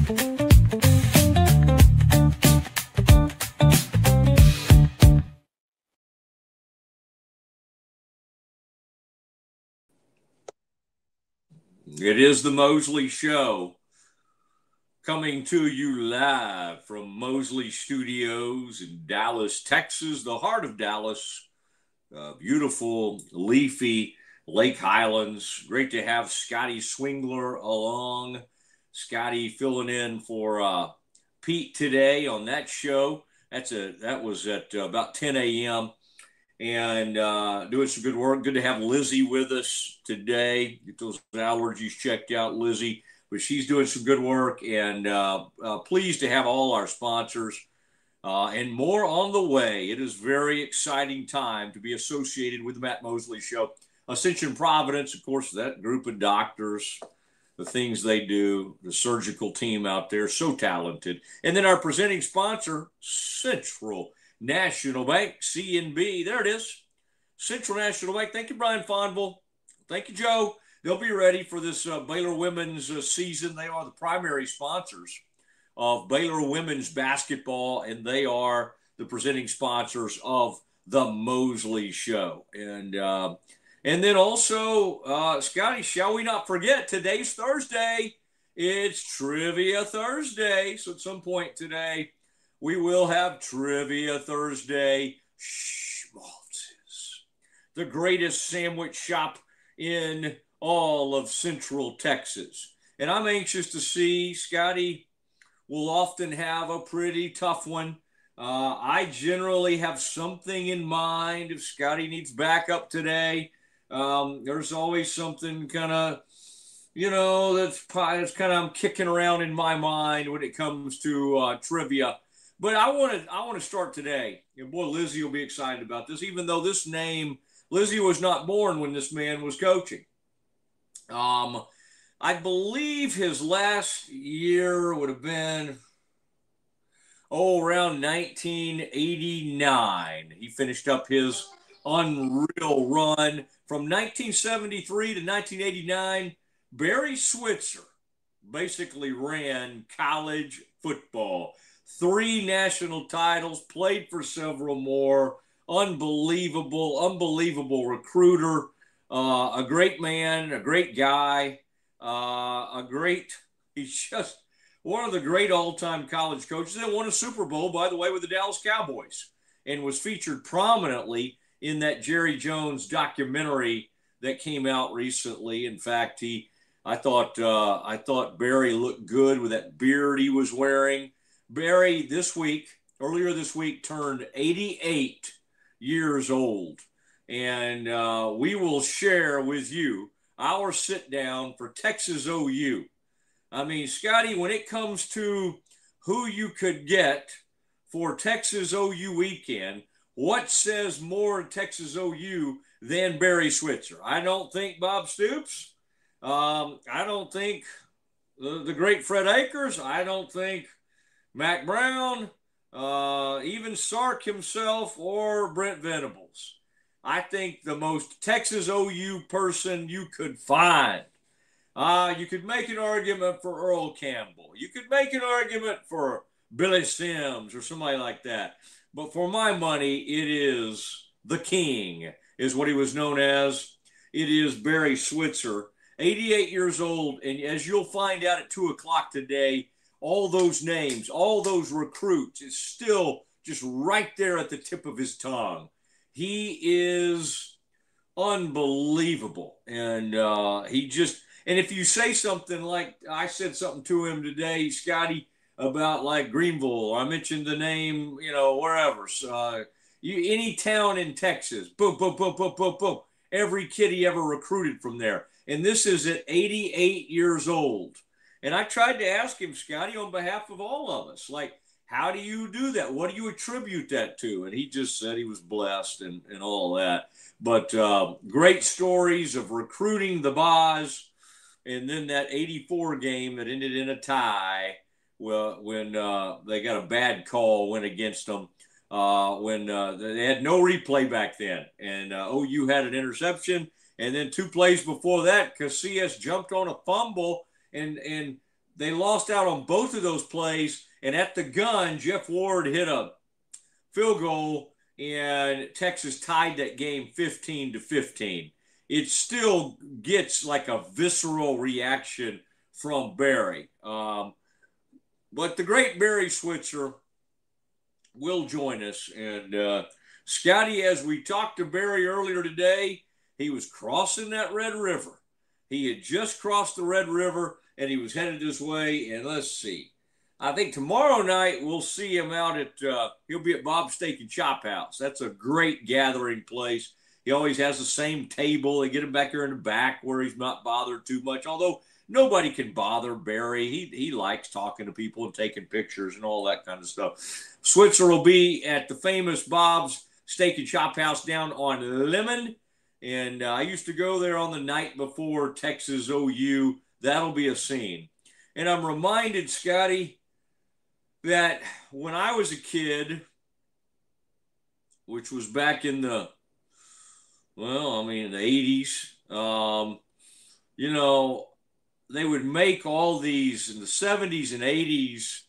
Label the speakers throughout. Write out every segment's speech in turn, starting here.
Speaker 1: It is the Mosley Show, coming to you live from Mosley Studios in Dallas, Texas, the heart of Dallas. Beautiful, leafy Lake Highlands. Great to have Scotty Swingler along. Scotty filling in for Pete today on that show. That was at about 10 a.m. and doing some good work. Good to have Lizzie with us today. Get those allergies checked out, Lizzie. But she's doing some good work, and pleased to have all our sponsors and more on the way. It is a very exciting time to be associated with the Matt Mosley Show. Ascension Providence, of course, that group of doctors, the things they do, the surgical team out there, so talented. And then our presenting sponsor, Central National Bank, CNB. There it is. Central National Bank. Thank you, Brian Fonville. Thank you, Joe. They'll be ready for this Baylor women's season. They are the primary sponsors of Baylor women's basketball, and they are the presenting sponsors of the Mosley Show. And then also, Scotty, shall we not forget, today's Thursday. It's Trivia Thursday. So at some point today, we will have Trivia Thursday. Schmaltz's, the greatest sandwich shop in all of Central Texas. And I'm anxious to see. Scotty will often have a pretty tough one. I generally have something in mind if Scotty needs backup today. There's always something kind of, that's kind of I'm kicking around in my mind when it comes to trivia. But I want to start today. And boy, Lizzie will be excited about this, even though this name, Lizzie was not born when this man was coaching. I believe his last year would have been, around 1989. He finished up his unreal run from 1973 to 1989. Barry Switzer basically ran college football. 3 national titles, played for several more. Unbelievable recruiter. A great man, a great guy, he's just one of the great all-time college coaches that won a Super Bowl, by the way, with the Dallas Cowboys, and was featured prominently in that Jerry Jones documentary that came out recently. In fact, I thought Barry looked good with that beard he was wearing. Barry earlier this week, turned 88 years old. And we will share with you our sit down for Texas OU. I mean, Scotty, when it comes to who you could get for Texas OU weekend, what says more Texas OU than Barry Switzer? I don't think Bob Stoops. I don't think the great Fred Akers. I don't think Mac Brown, even Sark himself, or Brent Venables. I think the most Texas OU person you could find. You could make an argument for Earl Campbell. You could make an argument for Billy Sims or somebody like that. But for my money, it is the King, is what he was known as. It is Barry Switzer, 88 years old. And as you'll find out at 2 o'clock today, all those names, all those recruits is still just right there at the tip of his tongue. He is unbelievable. And and if you say something like, I said something to him today, Scotty, about like Greenville, or I mentioned the name, wherever. Any town in Texas, boom, boom, boom, boom, boom, boom. Every kid he ever recruited from there. And this is at 88 years old. And I tried to ask him, Scotty, on behalf of all of us, like, how do you do that? What do you attribute that to? And he just said he was blessed and all that. But great stories of recruiting the Boz. And then that 84 game that ended in a tie when they got a bad call went against them. When they had no replay back then. And OU had an interception. And then 2 plays before that, Casillas jumped on a fumble and they lost out on both of those plays. And at the gun, Jeff Ward hit a field goal, and Texas tied that game 15-15. It still gets like a visceral reaction from Barry. But the great Barry Switzer will join us. And Scotty, as we talked to Barry earlier today, he was crossing that Red River. He had just crossed the Red River, and he was headed this way. And let's see. I think tomorrow night we'll see him out at, he'll be at Bob's Steak and Chop House. That's a great gathering place. He always has the same table. They get him back here in the back where he's not bothered too much, although nobody can bother Barry. He likes talking to people and taking pictures and all that kind of stuff. Switzer will be at the famous Bob's Steak and Chop House down on Lemon. And I used to go there on the night before Texas OU. That'll be a scene. And I'm reminded, Scotty, that when I was a kid, which was back in the, the 80s, they would make all these in the 70s and 80s,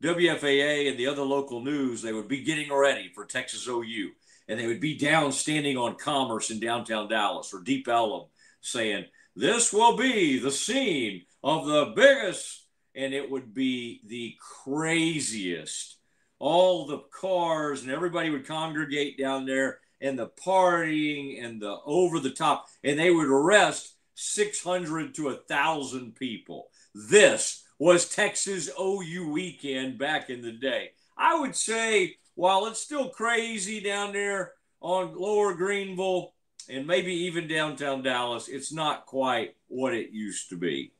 Speaker 1: WFAA and the other local news, they would be getting ready for Texas OU. And they would be down standing on Commerce in downtown Dallas or Deep Ellum saying, this will be the scene of the biggest. And it would be the craziest. All the cars and everybody would congregate down there, and the partying and the over the top. And they would arrest 600 to 1,000 people. This was Texas OU weekend back in the day. I would say, while it's still crazy down there on Lower Greenville and maybe even downtown Dallas, it's not quite what it used to be.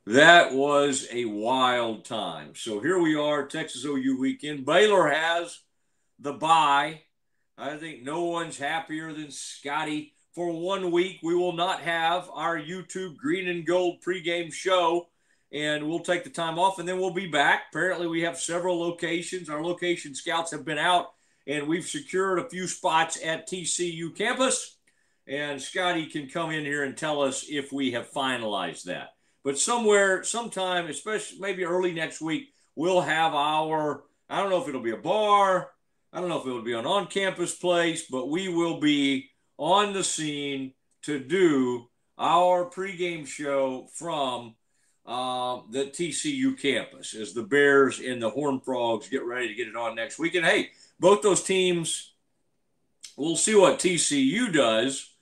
Speaker 1: That was a wild time. So here we are, Texas OU weekend. Baylor has the bye. I think no one's happier than Scotty. For 1 week, we will not have our YouTube Green and Gold pregame show, and we'll take the time off, and then we'll be back. Apparently, we have several locations. Our location scouts have been out, and we've secured a few spots at TCU campus, and Scotty can come in here and tell us if we have finalized that. But sometime, especially maybe early next week, we'll have our, I don't know if it'll be a bar, I don't know if it'll be an on-campus place, but we will be on the scene to do our pregame show from the TCU campus as the Bears and the Horned Frogs get ready to get it on next week. And hey, both those teams, we'll see what TCU does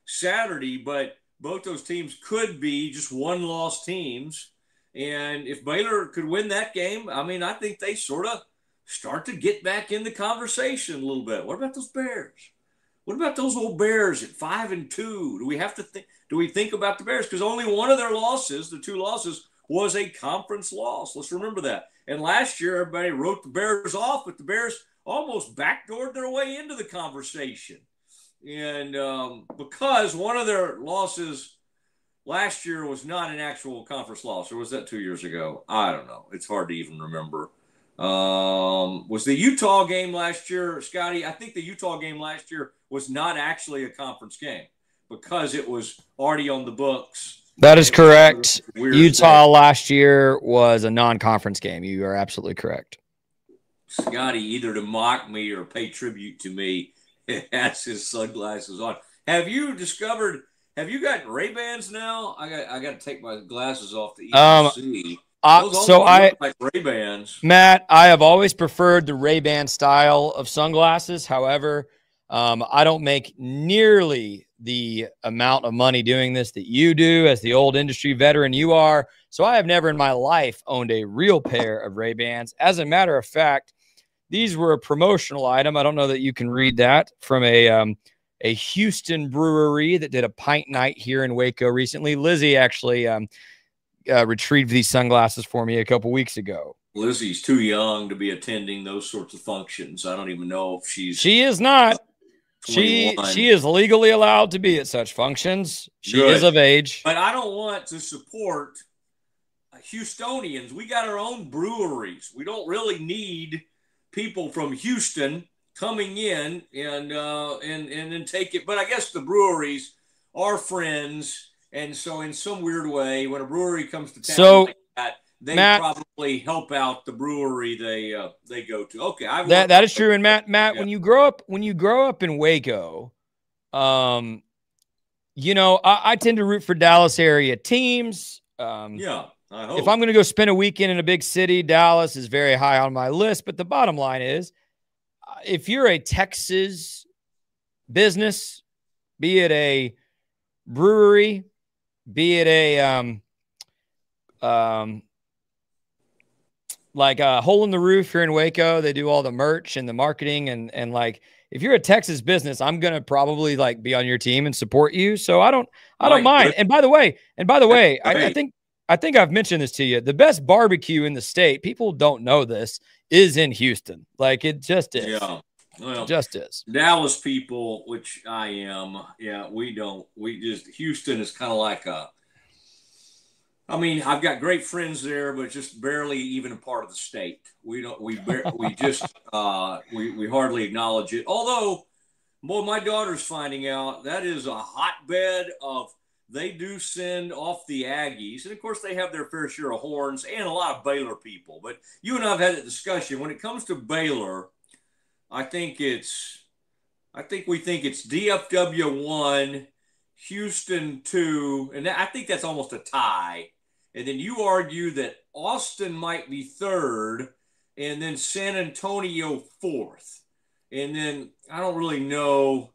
Speaker 1: Saturday, but both those teams could be just one-loss teams. And if Baylor could win that game, I think they sort of start to get back in the conversation a little bit. What about those Bears? What about those old Bears at 5-2? Do we have to think? Do we think about the Bears? Because only one of their losses, the two losses, was a conference loss. Let's remember that. And last year, everybody wrote the Bears off, but the Bears almost backdoored their way into the conversation. And because one of their losses last year was not an actual conference loss, or was that 2 years ago? I don't know. It's hard to even remember. Was the Utah game last year, Scotty? I think the Utah game last year was not actually a conference game because it was already on the books.
Speaker 2: That is correct. Utah last year was a non-conference game. You are absolutely correct.
Speaker 1: Scotty, either to mock me or pay tribute to me, has his sunglasses on. Have you got Ray-Bans now? I got to take my glasses off to even see.
Speaker 2: Like
Speaker 1: Ray-Bans.
Speaker 2: Matt, I have always preferred the Ray-Ban style of sunglasses. However, I don't make nearly the amount of money doing this that you do as the old industry veteran you are. So I have never in my life owned a real pair of Ray-Bans. As a matter of fact, these were a promotional item. I don't know that you can read that from a Houston brewery that did a pint night here in Waco recently. Lizzie actually retrieved these sunglasses for me a couple weeks ago.
Speaker 1: Lizzie's too young to be attending those sorts of functions. I don't even know if she
Speaker 2: is not. 21. She is legally allowed to be at such functions. She is of age.
Speaker 1: But I don't want to support Houstonians. We got our own breweries. We don't really need people from Houston coming in and then take it. But I guess the breweries are friends. And so in some weird way, when a brewery comes to town like that, they
Speaker 2: Matt,
Speaker 1: probably help out the brewery they go to. Okay,
Speaker 2: that is true. And Matt,
Speaker 1: yeah.
Speaker 2: when you grow up in Waco, you know, I tend to root for Dallas area teams.
Speaker 1: Yeah, I hope.
Speaker 2: If I'm going to go spend a weekend in a big city, Dallas is very high on my list. But the bottom line is, if you're a Texas business, be it a brewery, be it a like a Hole in the Roof here in Waco, they do all the merch and the marketing and like if you're a Texas business, I'm gonna probably like be on your team and support you. So I don't mind. And by the way, I think I've mentioned this to you. The best barbecue in the state, people don't know this, is in Houston. Like it just is.
Speaker 1: Yeah. Well,
Speaker 2: it just is.
Speaker 1: Dallas people, which I am, yeah, Houston is kind of like I've got great friends there, but just barely even a part of the state. We hardly acknowledge it. Although, boy, my daughter's finding out that is a hotbed of, they do send off the Aggies. And of course, they have their fair share of horns and a lot of Baylor people. But you and I have had a discussion. When it comes to Baylor, I think we think it's DFW 1, Houston 2, and I think that's almost a tie. And then you argue that Austin might be 3rd, and then San Antonio 4th. And then I don't really know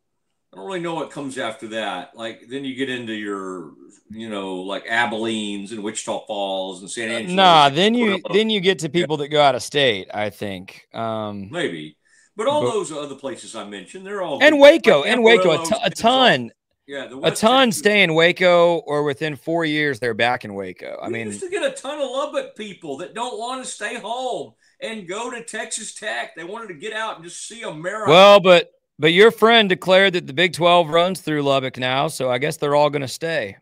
Speaker 1: what comes after that. Like then you get into your, like Abilene's and Wichita Falls and San Angelo.
Speaker 2: Nah, then you get to people that go out of state, I think.
Speaker 1: Maybe. But those other places I mentioned, they're all
Speaker 2: and
Speaker 1: good.
Speaker 2: Waco,
Speaker 1: Like
Speaker 2: a ton.
Speaker 1: Yeah,
Speaker 2: a ton stay in Waco, or within 4 years they're back in Waco.
Speaker 1: We used to get a ton of Lubbock people that don't want to stay home and go to Texas Tech. They wanted to get out and just see America.
Speaker 2: Well, but your friend declared that the Big 12 runs through Lubbock now, so I guess they're all going to stay.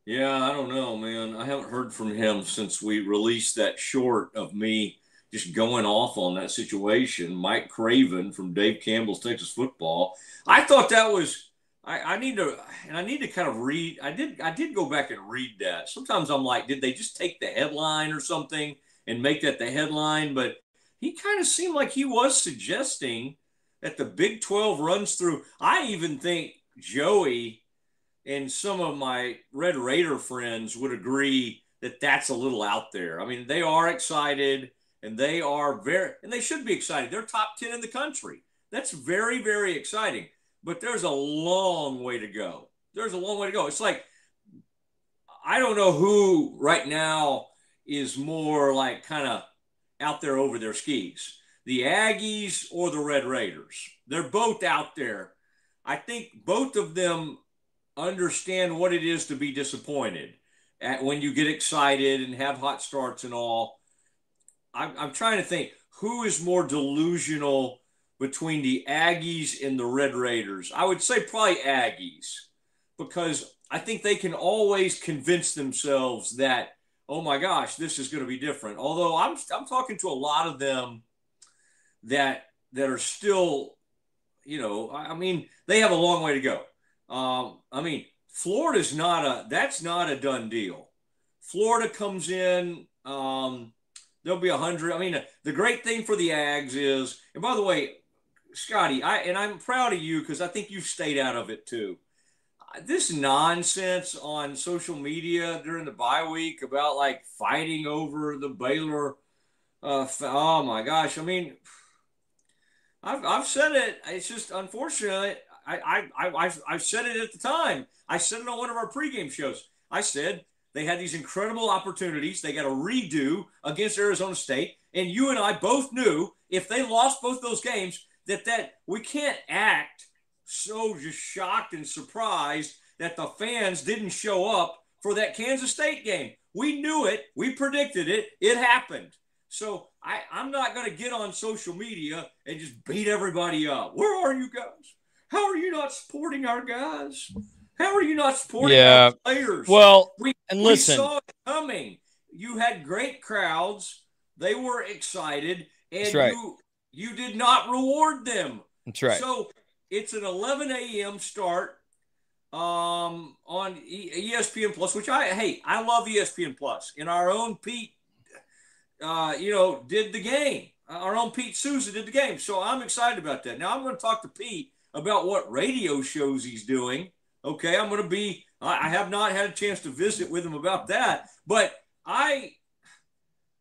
Speaker 1: Yeah, I don't know, man. I haven't heard from him since we released that short of me just going off on that situation. Mike Craven from Dave Campbell's Texas Football. I thought that was. I need to kind of read. I did go back and read that. Sometimes I'm like, did they just take the headline or something and make that the headline? But he kind of seemed like he was suggesting that the Big 12 runs through. I even think Joey and some of my Red Raider friends would agree that that's a little out there. I mean, they are excited, and they should be excited. They're top 10 in the country. That's very, very exciting. But there's a long way to go. It's like, I don't know who right now is more like kind of out there over their skis, the Aggies or the Red Raiders. They're both out there. I think both of them understand what it is to be disappointed when you get excited and have hot starts and all. I'm trying to think who is more delusional between the Aggies and the Red Raiders. I would say probably Aggies, because I think they can always convince themselves that, oh my gosh, this is going to be different. Although I'm talking to a lot of them that are still, they have a long way to go. Florida's that's not a done deal. Florida comes in, there'll be 100. The great thing for the Ags is, and by the way, Scotty, I'm proud of you because I think you've stayed out of it too. This nonsense on social media during the bye week about like fighting over the Baylor. Oh my gosh! I've said it. It's just unfortunate. I've said it at the time. I said it on one of our pregame shows. I said they had these incredible opportunities. They got a redo against Arizona State, and you and I both knew if they lost both those games, that we can't act so just shocked and surprised that the fans didn't show up for that Kansas State game. We knew it. We predicted it. It happened. So I'm not going to get on social media and just beat everybody up. Where are you guys? How are you not supporting our guys? How are you not supporting our players?
Speaker 2: Well,
Speaker 1: we saw it coming. You had great crowds. They were excited. And you did not reward them.
Speaker 2: That's right.
Speaker 1: So it's an 11 a.m. start. on ESPN Plus, which I love ESPN Plus. And our own Pete, did the game. Our own Pete Souza did the game. So I'm excited about that. Now I'm going to talk to Pete about what radio shows he's doing. Okay, I have not had a chance to visit with him about that, but I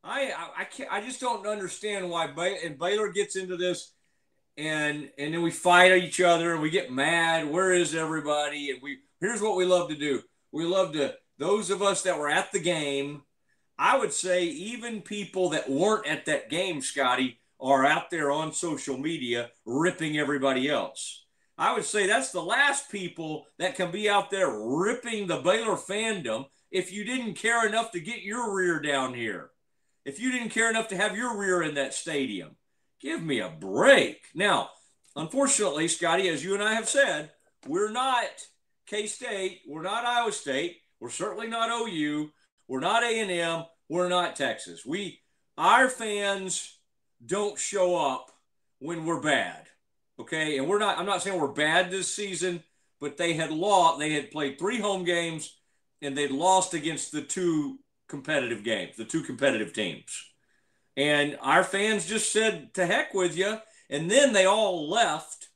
Speaker 1: just don't understand why Baylor gets into this, and then we fight each other and we get mad. Where is everybody? And here's what we love to do. We love to, those of us that were at the game, I would say even people that weren't at that game, Scotty, are out there on social media ripping everybody else. I would say that's the last people that can be out there ripping the Baylor fandom if you didn't care enough to get your rear down here. If you didn't care enough to have your rear in that stadium. Give me a break. Now, unfortunately, Scotty, as you and I have said, we're not K-State. We're not Iowa State. We're certainly not OU. We're not A&M. We're not Texas. Our fans don't show up when we're bad. Okay, and I'm not saying we're bad this season, but they had played 3 home games, and they'd lost against the two competitive teams. And our fans just said, to heck with you. And then they all left.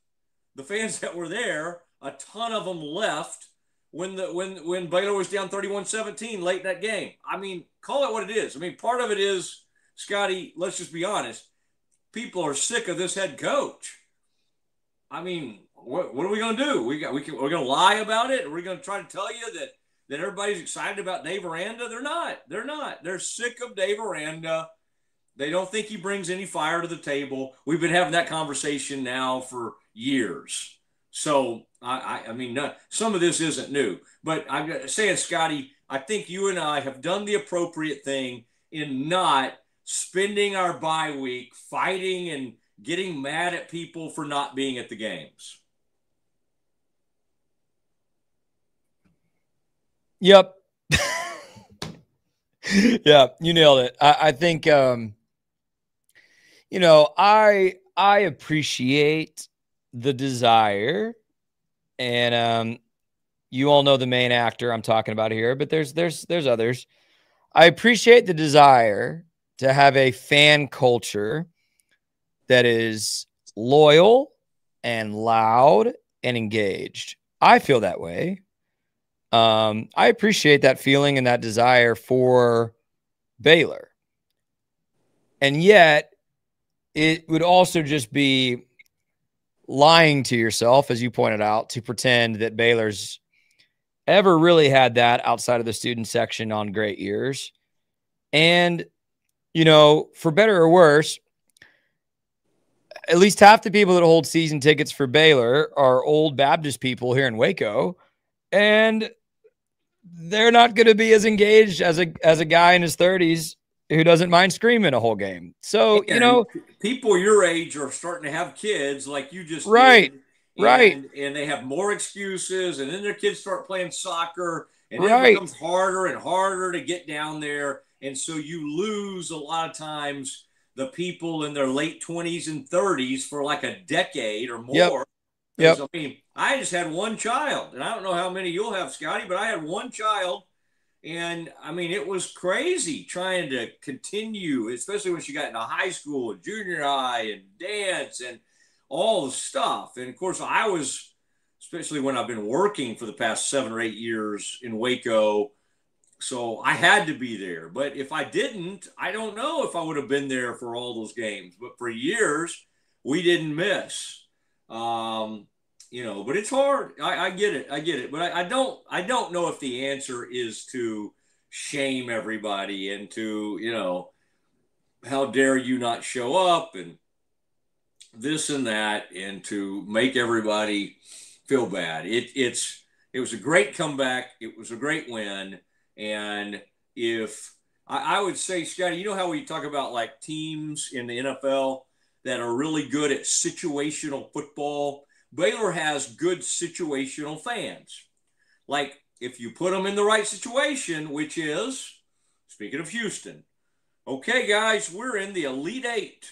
Speaker 1: The fans that were there, a ton of them left when Baylor was down 31-17 late in that game. I mean, call it what it is. I mean, part of it is, Scotty, let's just be honest. People are sick of this head coach. I mean, what are we going to do? We're going to lie about it? Are we going to try to tell you that everybody's excited about Dave Aranda? They're not. They're sick of Dave Aranda. They don't think he brings any fire to the table. We've been having that conversation now for years. So, I mean, some of this isn't new. But I'm saying, Scotty, I think you and I have done the appropriate thing in not spending our bye week fighting and getting mad at people for not being at the games.
Speaker 2: Yep. Yeah, you nailed it. I think, I appreciate the desire, and you all know the main actor I'm talking about here, but there's others. I appreciate the desire to have a fan culture that is loyal and loud and engaged. I feel that way. I appreciate that feeling and that desire for Baylor. And yet it would also just be lying to yourself, as you pointed out, to pretend that Baylor's ever really had that outside of the student section on great years. And, for better or worse, at least half the people that hold season tickets for Baylor are old Baptist people here in Waco, and they're not going to be as engaged as a guy in his 30s who doesn't mind screaming a whole game. So,
Speaker 1: people your age are starting to have kids like you just
Speaker 2: right,
Speaker 1: did,
Speaker 2: right.
Speaker 1: And they have more excuses, and then their kids start playing soccer, and
Speaker 2: right.
Speaker 1: It becomes harder and harder to get down there. And so you lose a lot of times the people in their late 20s and 30s for like a decade or more.
Speaker 2: Yep.
Speaker 1: I mean, I just had one child, and I don't know how many you'll have, Scotty, but I had one child. And I mean, it was crazy trying to continue, especially when she got into high school and junior high and dance and all the stuff. And of course, I was, especially when I've been working for the past 7 or 8 years in Waco, so I had to be there. But if I didn't, I don't know if I would have been there for all those games. But for years, we didn't miss. But it's hard. I get it. But I don't know if the answer is to shame everybody and to, how dare you not show up and this and that, and to make everybody feel bad. It was a great comeback. It was a great win. And if I would say, Scotty, you know how we talk about like teams in the NFL that are really good at situational football? Baylor has good situational fans. Like if you put them in the right situation, which is, speaking of Houston, okay, guys, we're in the Elite Eight,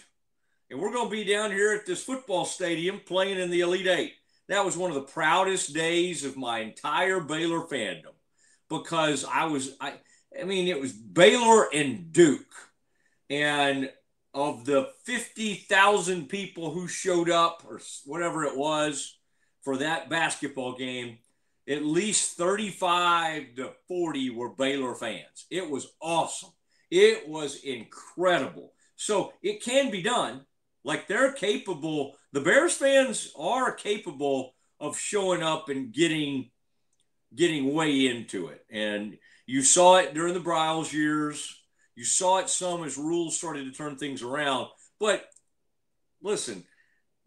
Speaker 1: and we're going to be down here at this football stadium playing in the Elite Eight. that was one of the proudest days of my entire Baylor fandom, because I mean, it was Baylor and Duke. And of the 50,000 people who showed up, or whatever it was, for that basketball game, at least 35 to 40 were Baylor fans. It was awesome. It was incredible. So it can be done. Like, they're capable. The Bears fans are capable of showing up and getting way into it. And you saw it during the Bryles years. You saw it some as rules started to turn things around. But listen,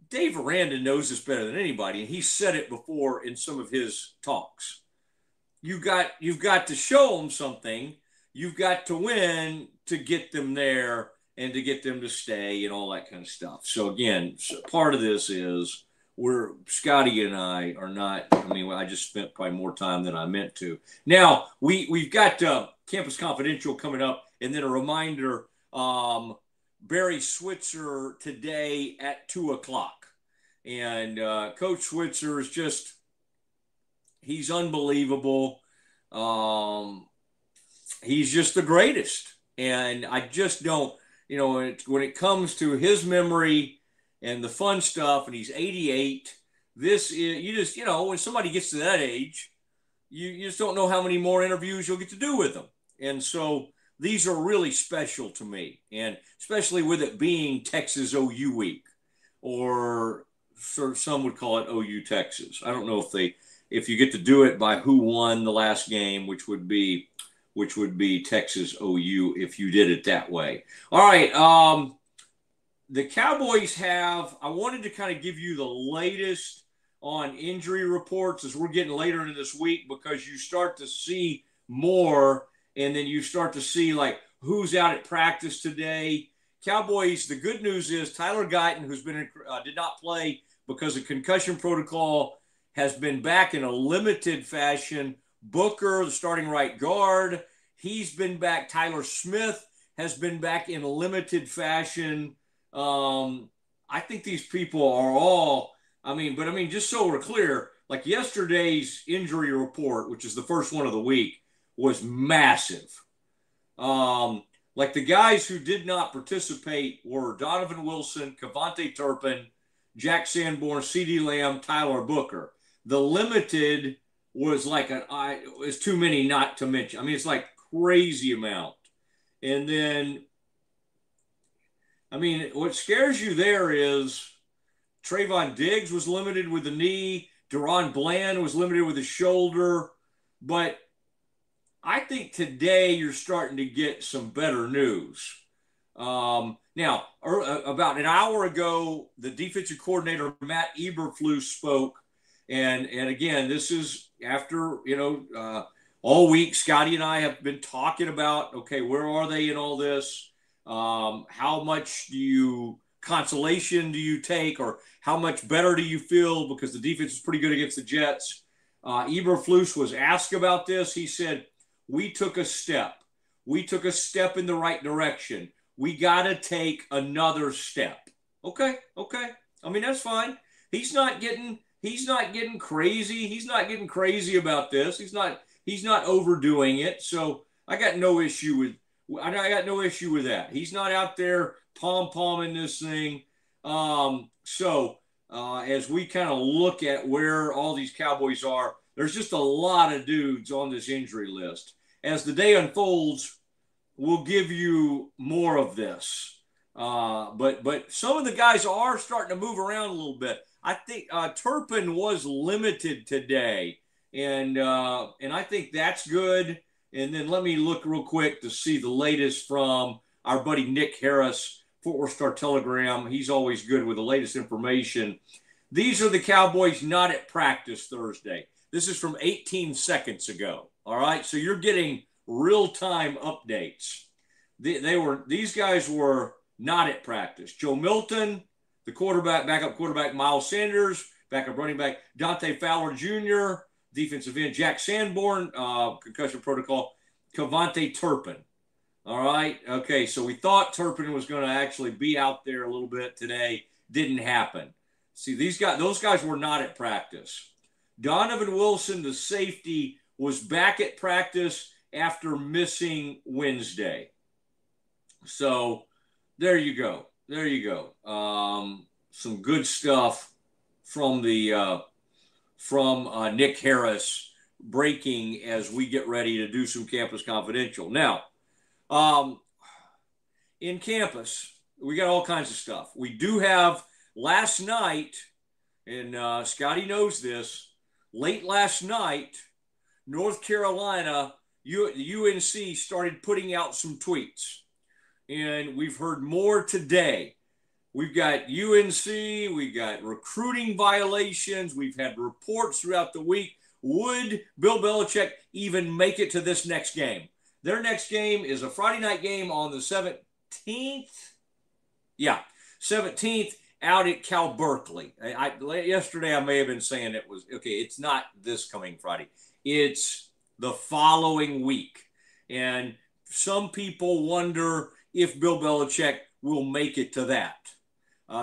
Speaker 1: Dave Aranda knows this better than anybody, and he said it before in some of his talks. You've got to show them something. You've got to win to get them there and to get them to stay and all that kind of stuff. So again, part of this is Scotty and I are not. I mean, I just spent probably more time than I meant to. Now we've got Campus Confidential coming up, and then a reminder. Barry Switzer today at 2:00. And Coach Switzer is he's unbelievable. He's just the greatest. And I just don't, when it comes to his memory and the fun stuff, and he's 88, when somebody gets to that age, you just don't know how many more interviews you'll get to do with them. And so these are really special to me, and especially with it being Texas OU week, or some would call it OU Texas. I don't know if you get to do it by who won the last game, which would be Texas OU if you did it that way. All right, the Cowboys I wanted to kind of give you the latest on injury reports as we're getting later into this week, because you start to see more. And then you start to see, like, who's out at practice today. Cowboys, the good news is Tyler Guyton, who's did not play because of concussion protocol, has been back in a limited fashion. Booker, the starting right guard, he's been back. Tyler Smith has been back in a limited fashion. I think these people are all, just so we're clear, like yesterday's injury report, which is the first one of the week, was massive. Like, the guys who did not participate were Donovan Wilson, Kevontae Turpin, Jack Sanborn, CeeDee Lamb, Tyler Booker. The limited was it's too many not to mention. I mean, it's like crazy amount. And then, what scares you there is Trayvon Diggs was limited with the knee. Deron Bland was limited with the shoulder. But I think today you're starting to get some better news. Now, about an hour ago, the defensive coordinator, Matt Eberflus, spoke. And again, this is after, all week, Scotty and I have been talking about, okay, where are they in all this? How much consolation do you take, or how much better do you feel? Because the defense is pretty good against the Jets. Eberflus was asked about this. He said, we took a step. We took a step in the right direction. We got to take another step. Okay. That's fine. He's not getting crazy. He's not getting crazy about this. He's not overdoing it. So I got no issue with that. He's not out there pom-pomming this thing. As we kind of look at where all these Cowboys are, there's just a lot of dudes on this injury list. As the day unfolds, we'll give you more of this. But some of the guys are starting to move around a little bit. I think Turpin was limited today, and I think that's good. And then let me look real quick to see the latest from our buddy Nick Harris, Fort Worth Star-Telegram. He's always good with the latest information. These are the Cowboys not at practice Thursday. This is from 18 seconds ago. All right, so you're getting real-time updates. These guys were not at practice. Joe Milton, the backup quarterback, Miles Sanders, backup running back, Dante Fowler Jr., defensive end, Jack Sanborn, concussion protocol, Kevontae Turpin. All right, okay, so we thought Turpin was going to actually be out there a little bit today. Didn't happen. See, those guys were not at practice. Donovan Wilson, the safety, was back at practice after missing Wednesday. So there you go. There you go. Some good stuff from the from Nick Harris breaking as we get ready to do some Campus Confidential. Now, in campus, we got all kinds of stuff. We do have last night, and Scotty knows this, late last night, North Carolina, UNC started putting out some tweets. And we've heard more today. We've got UNC, we've got recruiting violations, we've had reports throughout the week. Would Bill Belichick even make it to this next game? Their next game is a Friday night game on the 17th. Yeah, 17th out at Cal Berkeley. Yesterday I may have been saying it was, okay, it's not this coming Friday. It's the following week. And some people wonder if Bill Belichick will make it to that.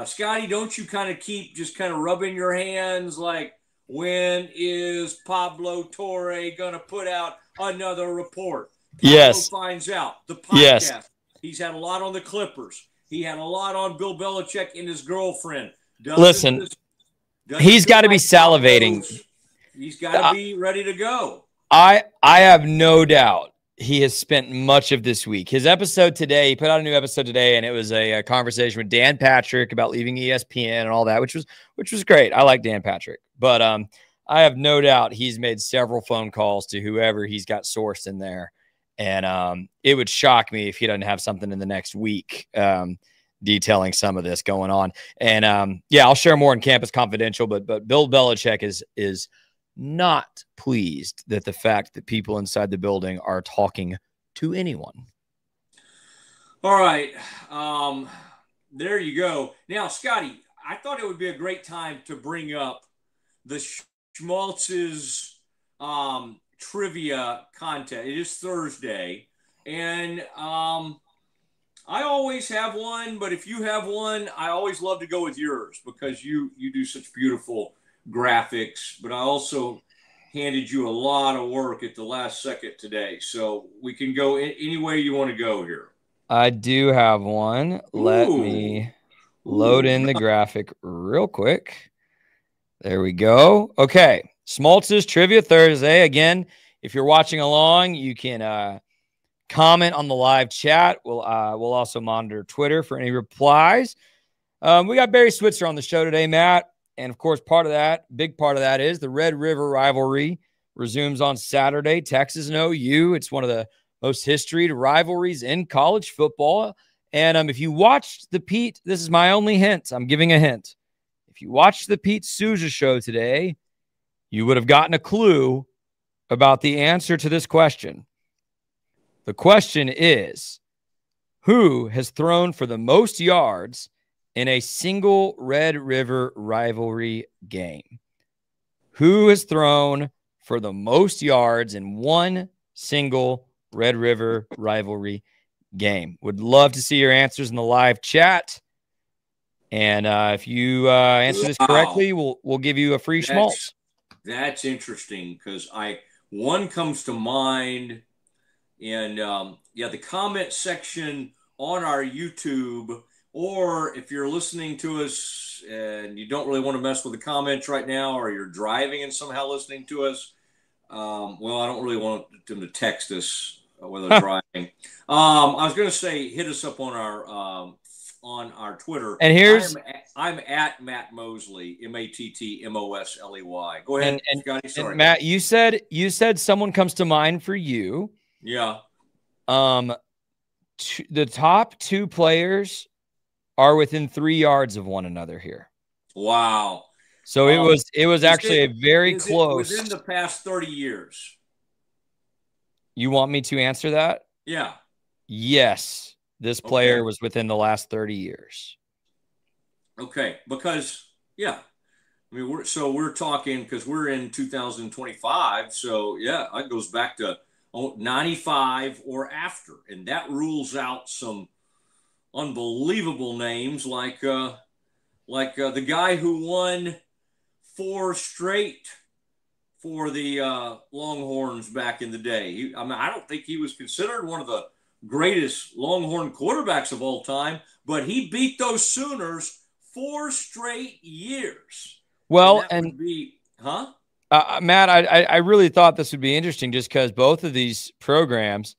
Speaker 1: Scotty, don't you kind of keep just kind of rubbing your hands like, when is Pablo Torre going to put out another report? Pablo finds out. The podcast. Yes. He's had a lot on the Clippers. He had a lot on Bill Belichick and his girlfriend.
Speaker 2: Listen, he's got to be salivating.
Speaker 1: He's got to be ready to go.
Speaker 2: I have no doubt he has spent much of this week. His episode today, he put out a new episode today, and it was a conversation with Dan Patrick about leaving ESPN and all that, which was great. I like Dan Patrick. But I have no doubt he's made several phone calls to whoever he's got sourced in there. And it would shock me if he doesn't have something in the next week detailing some of this going on. And yeah, I'll share more in Campus Confidential, but Bill Belichick is not pleased that the fact that people inside the building are talking to anyone.
Speaker 1: All right. There you go. Now, Scotty, I thought it would be a great time to bring up the Schmaltz's trivia contest. It is Thursday, and I always have one, but if you have one, I always love to go with yours because you do such beautiful graphics, but I also handed you a lot of work at the last second today, so we can go any way you want to go here.
Speaker 2: I do have one. Let me load in the graphic real quick. There we go. Okay. Schmaltz's Trivia Thursday. Again, if you're watching along, you can comment on the live chat. We'll also monitor Twitter for any replies. We got Barry Switzer on the show today, Matt. And, of course, big part of that is the Red River rivalry resumes on Saturday. Texas and OU. It's one of the most historied rivalries in college football. And if you watched the Pete, this is my only hint. I'm giving a hint. If you watched the Pete Souza show today, you would have gotten a clue about the answer to this question. The question is, who has thrown for the most yards in a single Red River rivalry game? Who has thrown for the most yards in one single Red River rivalry game? Would love to see your answers in the live chat. And if you answer this correctly, we'll give you a free schmaltz.
Speaker 1: That's interesting because one comes to mind, and the comment section on our YouTube, or if you're listening to us and you don't really want to mess with the comments right now, or you're driving and somehow listening to us, well, I don't really want them to text us while they're driving. I was going to say, hit us up on our Twitter.
Speaker 2: And here's
Speaker 1: I'm at Matt Mosley, MattMosley. Go ahead, Scotty. Sorry,
Speaker 2: and Matt. You said someone comes to mind for you.
Speaker 1: Yeah.
Speaker 2: The top two players are within 3 yards of one another here.
Speaker 1: Wow.
Speaker 2: So it was actually a very close.
Speaker 1: Within the past 30 years.
Speaker 2: You want me to answer that?
Speaker 1: Yeah.
Speaker 2: Yes. This player was within the last 30 years.
Speaker 1: Okay, because I mean we're talking because we're in 2025, so yeah, that goes back to 95 or after, and that rules out some unbelievable names like like the guy who won 4 straight for the Longhorns back in the day. I don't think he was considered one of the greatest Longhorn quarterbacks of all time, but he beat those Sooners 4 straight years. And
Speaker 2: Well,
Speaker 1: that
Speaker 2: and
Speaker 1: would be, huh?
Speaker 2: Matt, I really thought this would be interesting just because both of these programs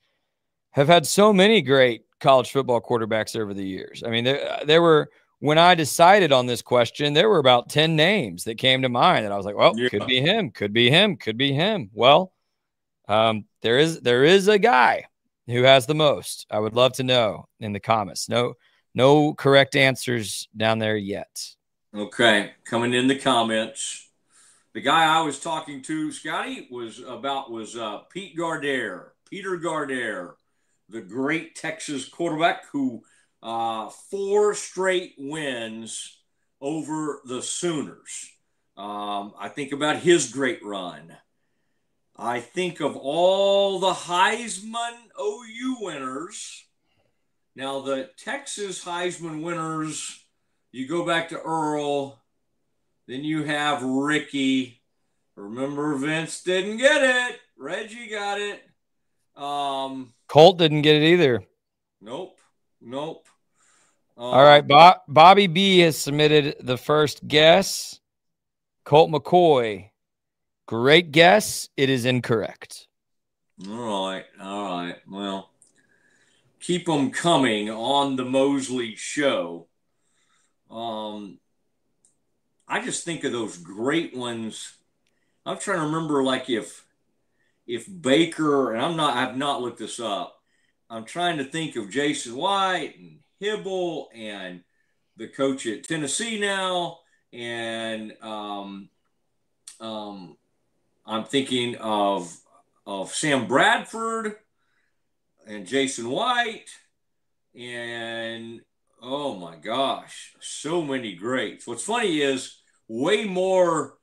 Speaker 2: have had so many great college football quarterbacks over the years. I mean, there were, when I decided on this question, there were about 10 names that came to mind, and I was like, well,
Speaker 1: Yeah.
Speaker 2: could be him, could be him, could be him. Well, there is a guy who has the most. I would love to know in the comments. No correct answers down there yet.
Speaker 1: Okay, coming in the comments. The guy I was talking to, Scotty, was Peter Gardere, the great Texas quarterback who 4 straight wins over the Sooners. I think about his great run. I think of all the Heisman OU winners. Now, the Texas Heisman winners, you go back to Earl, then you have Ricky. Remember, Vince didn't get it. Reggie got it.
Speaker 2: Colt didn't get it either.
Speaker 1: Nope.
Speaker 2: All right, Bobby B has submitted the first guess. Colt McCoy. Great guess. It is incorrect.
Speaker 1: All right. Well, keep them coming on the Mosley show. I just think of those great ones. I'm trying to remember, like if Baker, and I've not looked this up. I'm trying to think of Jason White and Hibble and the coach at Tennessee now, and I'm thinking of Sam Bradford and Jason White, and oh my gosh, so many greats. What's funny is way more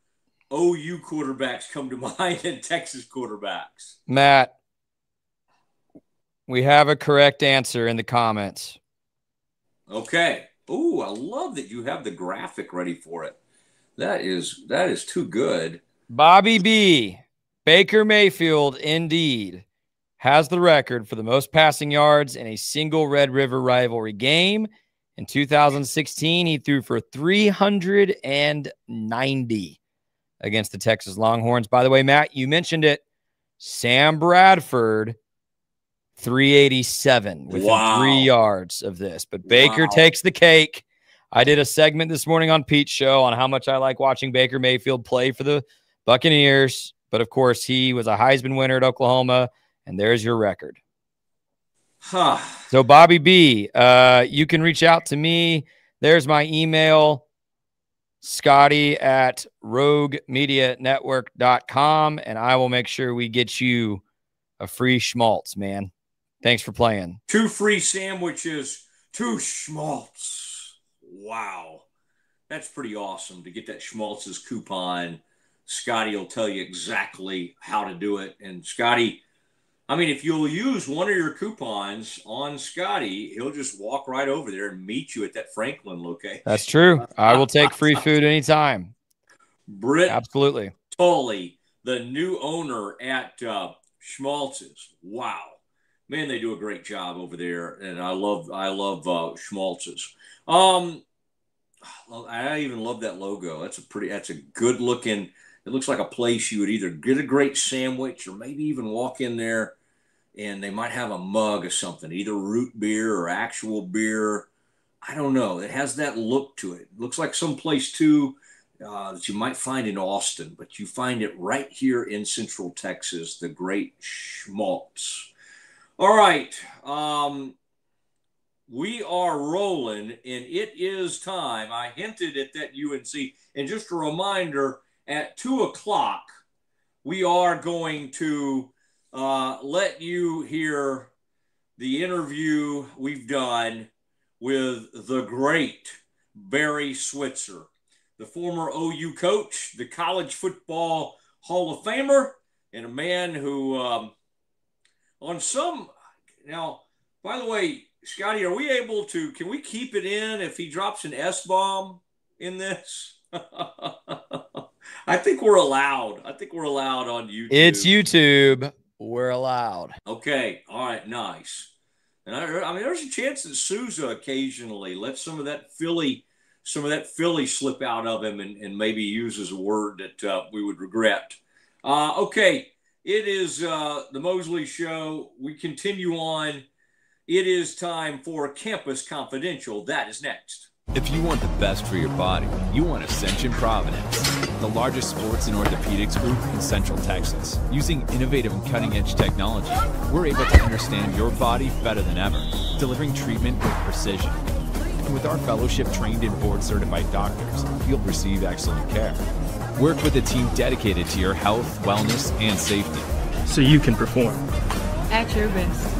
Speaker 1: OU quarterbacks come to mind than Texas quarterbacks.
Speaker 2: Matt, we have a correct answer in the comments.
Speaker 1: Okay. Ooh, I love that you have the graphic ready for it. That is too good.
Speaker 2: Bobby B. Baker Mayfield, indeed, has the record for the most passing yards in a single Red River rivalry game. In 2016, he threw for 390 against the Texas Longhorns. By the way, Matt, you mentioned it. Sam Bradford, 387 within 3 yards of this. But Baker takes the cake. I did a segment this morning on Pete's show on how much I like watching Baker Mayfield play for the Buccaneers. But, of course, he was a Heisman winner at Oklahoma, and there's your record. So, Bobby B., you can reach out to me. There's my email, Scotty@roguemedianetwork.com, and I will make sure we get you a free schmaltz, man. Thanks for playing.
Speaker 1: 2 free sandwiches, 2 schmaltz. Wow. That's pretty awesome to get that schmaltz's coupon. Scotty will tell you exactly how to do it. And Scotty, I mean, if you'll use one of your coupons on Scotty, he'll just walk right over there and meet you at that Franklin location.
Speaker 2: That's true. I will take free food anytime.
Speaker 1: Britt
Speaker 2: Absolutely.
Speaker 1: Tully, the new owner at Schmaltz's. Wow. Man, they do a great job over there, and I love Schmaltz's. I even love that logo. That's a good looking. It looks like a place you would either get a great sandwich or maybe even walk in there, and they might have a mug of something, either root beer or actual beer. I don't know. It has that look to it. It looks like some place too that you might find in Austin, but you find it right here in Central Texas. The great Schmaltz. All right. We are rolling, and it is time. I hinted at that UNC. And just a reminder, at 2 o'clock, we are going to let you hear the interview we've done with the great Barry Switzer, the former OU coach, the college football Hall of Famer, and a man who now, by the way, Scotty, are we able to, can we keep it in if he drops an S-bomb in this? I think we're allowed. I think we're allowed on YouTube.
Speaker 2: It's YouTube. We're allowed.
Speaker 1: Okay. All right. Nice. And I mean, there's a chance that Souza occasionally lets some of that Philly slip out of him and maybe uses a word that we would regret. Okay. It is the Mosley Show. We continue on. It is time for Campus Confidential. That is next.
Speaker 3: If you want the best for your body, you want Ascension Providence, the largest sports and orthopedics group in Central Texas. Using innovative and cutting-edge technology, we're able to understand your body better than ever, delivering treatment with precision. And with our fellowship-trained and board-certified doctors, you'll receive excellent care. Work with a team dedicated to your health, wellness, and safety.
Speaker 4: So you can perform.
Speaker 5: At your best.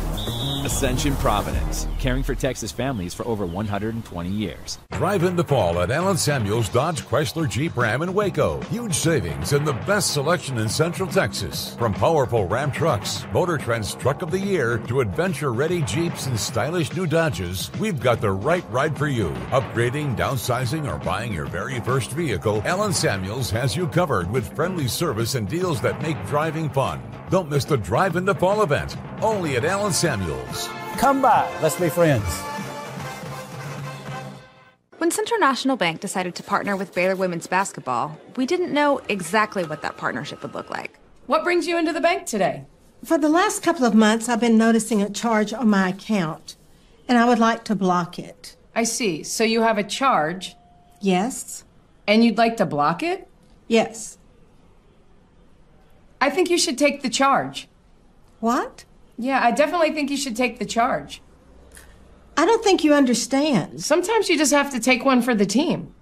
Speaker 3: Ascension Providence, caring for Texas families for over 120 years.
Speaker 6: Drive in the fall at Allen Samuels Dodge Chrysler Jeep Ram in Waco. Huge savings and the best selection in Central Texas. From powerful Ram trucks, Motor Trend's Truck of the Year, to adventure-ready Jeeps and stylish new Dodges, we've got the right ride for you. Upgrading, downsizing, or buying your very first vehicle, Allen Samuels has you covered with friendly service and deals that make driving fun. Don't miss the Drive in the Fall event, only at Allen Samuels.
Speaker 7: Come by, let's be friends.
Speaker 5: When Central National Bank decided to partner with Baylor women's basketball, we didn't know exactly what that partnership would look like.
Speaker 8: What brings you into the bank today?
Speaker 9: For the last couple of months, I've been noticing a charge on my account, and I would like to block it.
Speaker 8: I see. So you have a charge?
Speaker 9: Yes.
Speaker 8: And you'd like to block it?
Speaker 9: Yes.
Speaker 8: I think you should take the charge.
Speaker 9: What?
Speaker 8: Yeah, I definitely think you should take the charge.
Speaker 9: I don't think you understand.
Speaker 8: Sometimes you just have to take one for the team.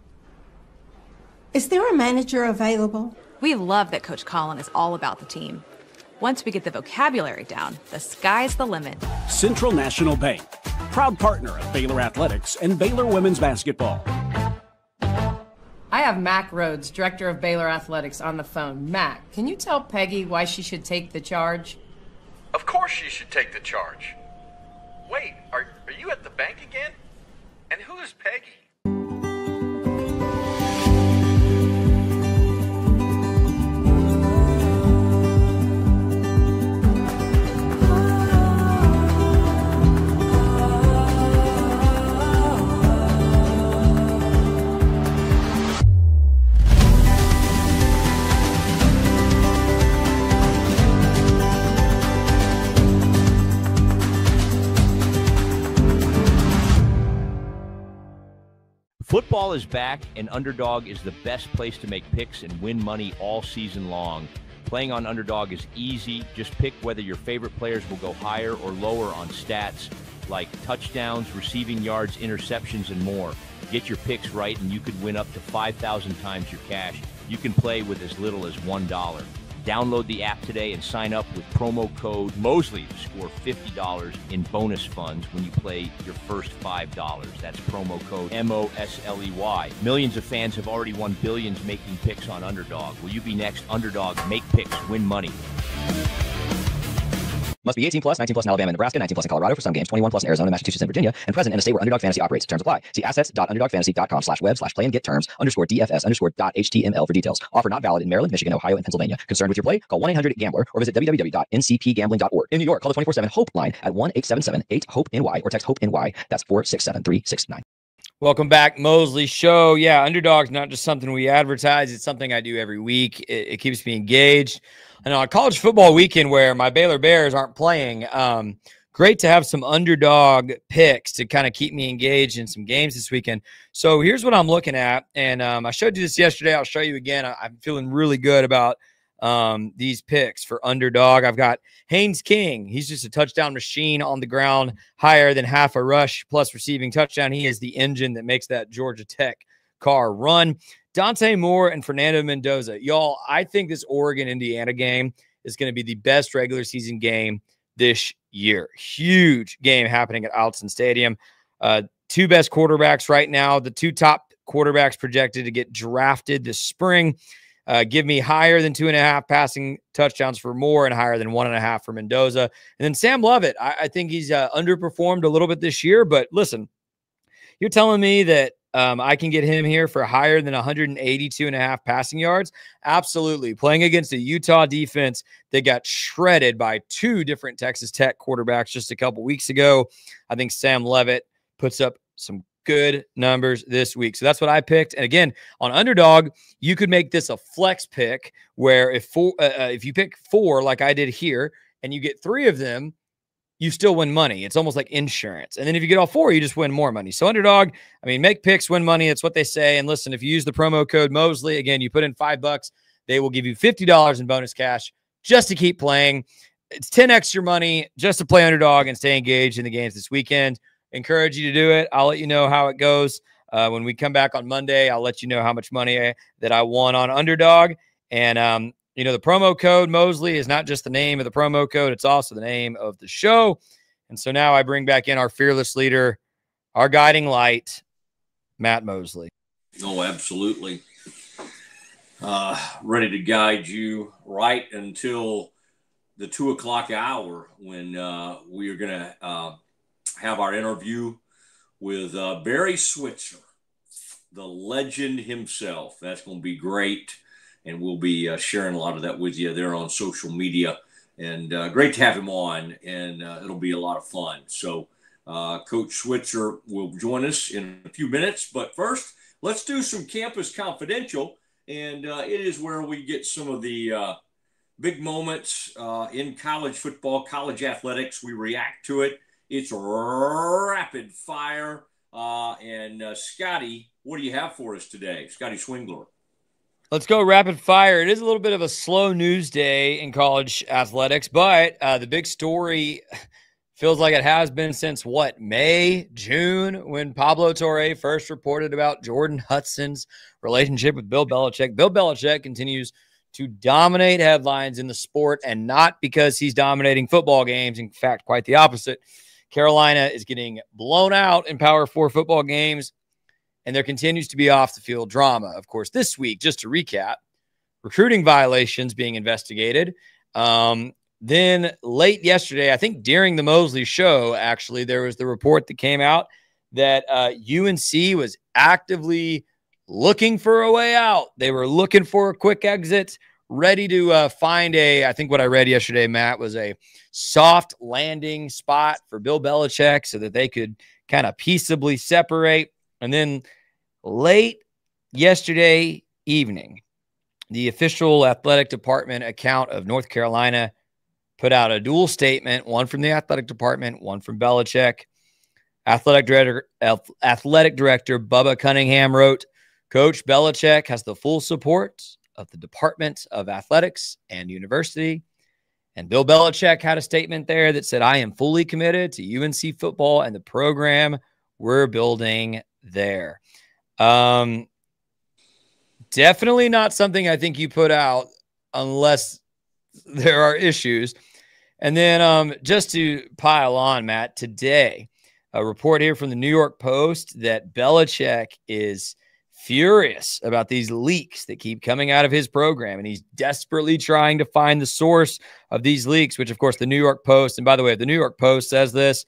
Speaker 9: Is there a manager available?
Speaker 5: We love that Coach Colin is all about the team. Once we get the vocabulary down, the sky's the limit.
Speaker 10: Central National Bank, proud partner of Baylor Athletics and Baylor women's basketball.
Speaker 8: I have Mac Rhodes, director of Baylor Athletics, on the phone. Mac, can you tell Peggy why she should take the charge?
Speaker 11: Of course she should take the charge. Wait, are you at the bank again? And who is Peggy?
Speaker 12: Football is back, and Underdog is the best place to make picks and win money all season long. Playing on Underdog is easy. Just pick whether your favorite players will go higher or lower on stats like touchdowns, receiving yards, interceptions, and more. Get your picks right, and you could win up to 5,000 times your cash. You can play with as little as $1. Download the app today and sign up with promo code Mosley to score $50 in bonus funds when you play your first $5. That's promo code MOSLEY. Millions of fans have already won billions making picks on Underdog. Will you be next? Underdog, make picks, win money.
Speaker 13: Must be 18 plus, 19 plus in Alabama and Nebraska, 19 plus in Colorado for some games, 21 plus in Arizona, Massachusetts, and Virginia, and present in a state where Underdog Fantasy operates. Terms apply. See assets.underdogfantasy.com/web/play-and-get-terms_DFS_.html for details. Offer not valid in Maryland, Michigan, Ohio, and Pennsylvania. Concerned with your play? Call 1-800-GAMBLER or visit www.ncpgambling.org. In New York, call the 24/7 HOPE line at 1-877-8-HOPE-NY or text HOPE-NY. That's 467-369.
Speaker 2: Welcome back, Mosley Show. Yeah, Underdog's not just something we advertise. It's something I do every week. It keeps me engaged. And on a college football weekend where my Baylor Bears aren't playing, great to have some Underdog picks to kind of keep me engaged in some games this weekend. So here's what I'm looking at. And I showed you this yesterday. I'll show you again. I'm feeling really good about these picks for Underdog. I've got Haynes King. He's just a touchdown machine on the ground, higher than half a rush plus receiving touchdown. He is the engine that makes that Georgia Tech car run. Dante Moore and Fernando Mendoza. Y'all, I think this Oregon-Indiana game is going to be the best regular season game this year. Huge game happening at Alton Stadium. Two best quarterbacks right now. The two top quarterbacks projected to get drafted this spring. Give me higher than 2.5 passing touchdowns for Moore and higher than 1.5 for Mendoza. And then Sam Lovett. I think he's underperformed a little bit this year, but listen, you're telling me that I can get him here for higher than 182.5 passing yards. Absolutely. Playing against a Utah defense that got shredded by 2 different Texas Tech quarterbacks just a couple weeks ago. I think Sam Leavitt puts up some good numbers this week. So that's what I picked. And again, on Underdog, you could make this a flex pick where if you pick 4 like I did here and you get 3 of them, you still win money. It's almost like insurance. And then if you get all 4, you just win more money. So Underdog, I mean, make picks, win money. That's what they say. And listen, if you use the promo code Mosley, again, you put in $5, they will give you $50 in bonus cash just to keep playing. It's 10x your money just to play Underdog and stay engaged in the games this weekend. Encourage you to do it. I'll let you know how it goes. When we come back on Monday, I'll let you know how much money that I won on Underdog. And, you know, the promo code Mosley is not just the name of the promo code. It's also the name of the show. And so now I bring back in our fearless leader, our guiding light, Matt Mosley.
Speaker 1: Oh, absolutely. Ready to guide you right until the 2 o'clock hour when we are going to have our interview with Barry Switzer, the legend himself. That's going to be great. And we'll be sharing a lot of that with you there on social media. And great to have him on. And it'll be a lot of fun. So Coach Switzer will join us in a few minutes. But first, let's do some Campus Confidential. And it is where we get some of the big moments in college football, college athletics. We react to it. It's rapid fire. And Scotty, what do you have for us today? Scotty Swingler.
Speaker 2: Let's go rapid fire. It is a little bit of a slow news day in college athletics, but the big story feels like it has been since May, June, when Pablo Torre first reported about Jordan Hudson's relationship with Bill Belichick. Bill Belichick continues to dominate headlines in the sport, and not because he's dominating football games. In fact, quite the opposite. Carolina is getting blown out in Power 4 football games, and there continues to be off-the-field drama. Of course, this week, just to recap, recruiting violations being investigated. Then late yesterday, I think during the Mosley show, actually, there was the report that came out that UNC was actively looking for a way out. They were looking for a quick exit, ready to find I think what I read yesterday, Matt, was a soft landing spot for Bill Belichick so that they could kind of peaceably separate. And then late yesterday evening, the official athletic department account of North Carolina put out a dual statement, one from the athletic department, one from Belichick. Athletic director Bubba Cunningham wrote, Coach Belichick has the full support of the Department of Athletics and University. And Bill Belichick had a statement there that said, I am fully committed to UNC football and the program we're building there. Definitely not something I think you put out unless there are issues. And then just to pile on, Matt, today, a report here from the New York Post that Belichick is furious about these leaks that keep coming out of his program, and he's desperately trying to find the source of these leaks, which, of course, the New York Post, and by the way, if the New York Post says this,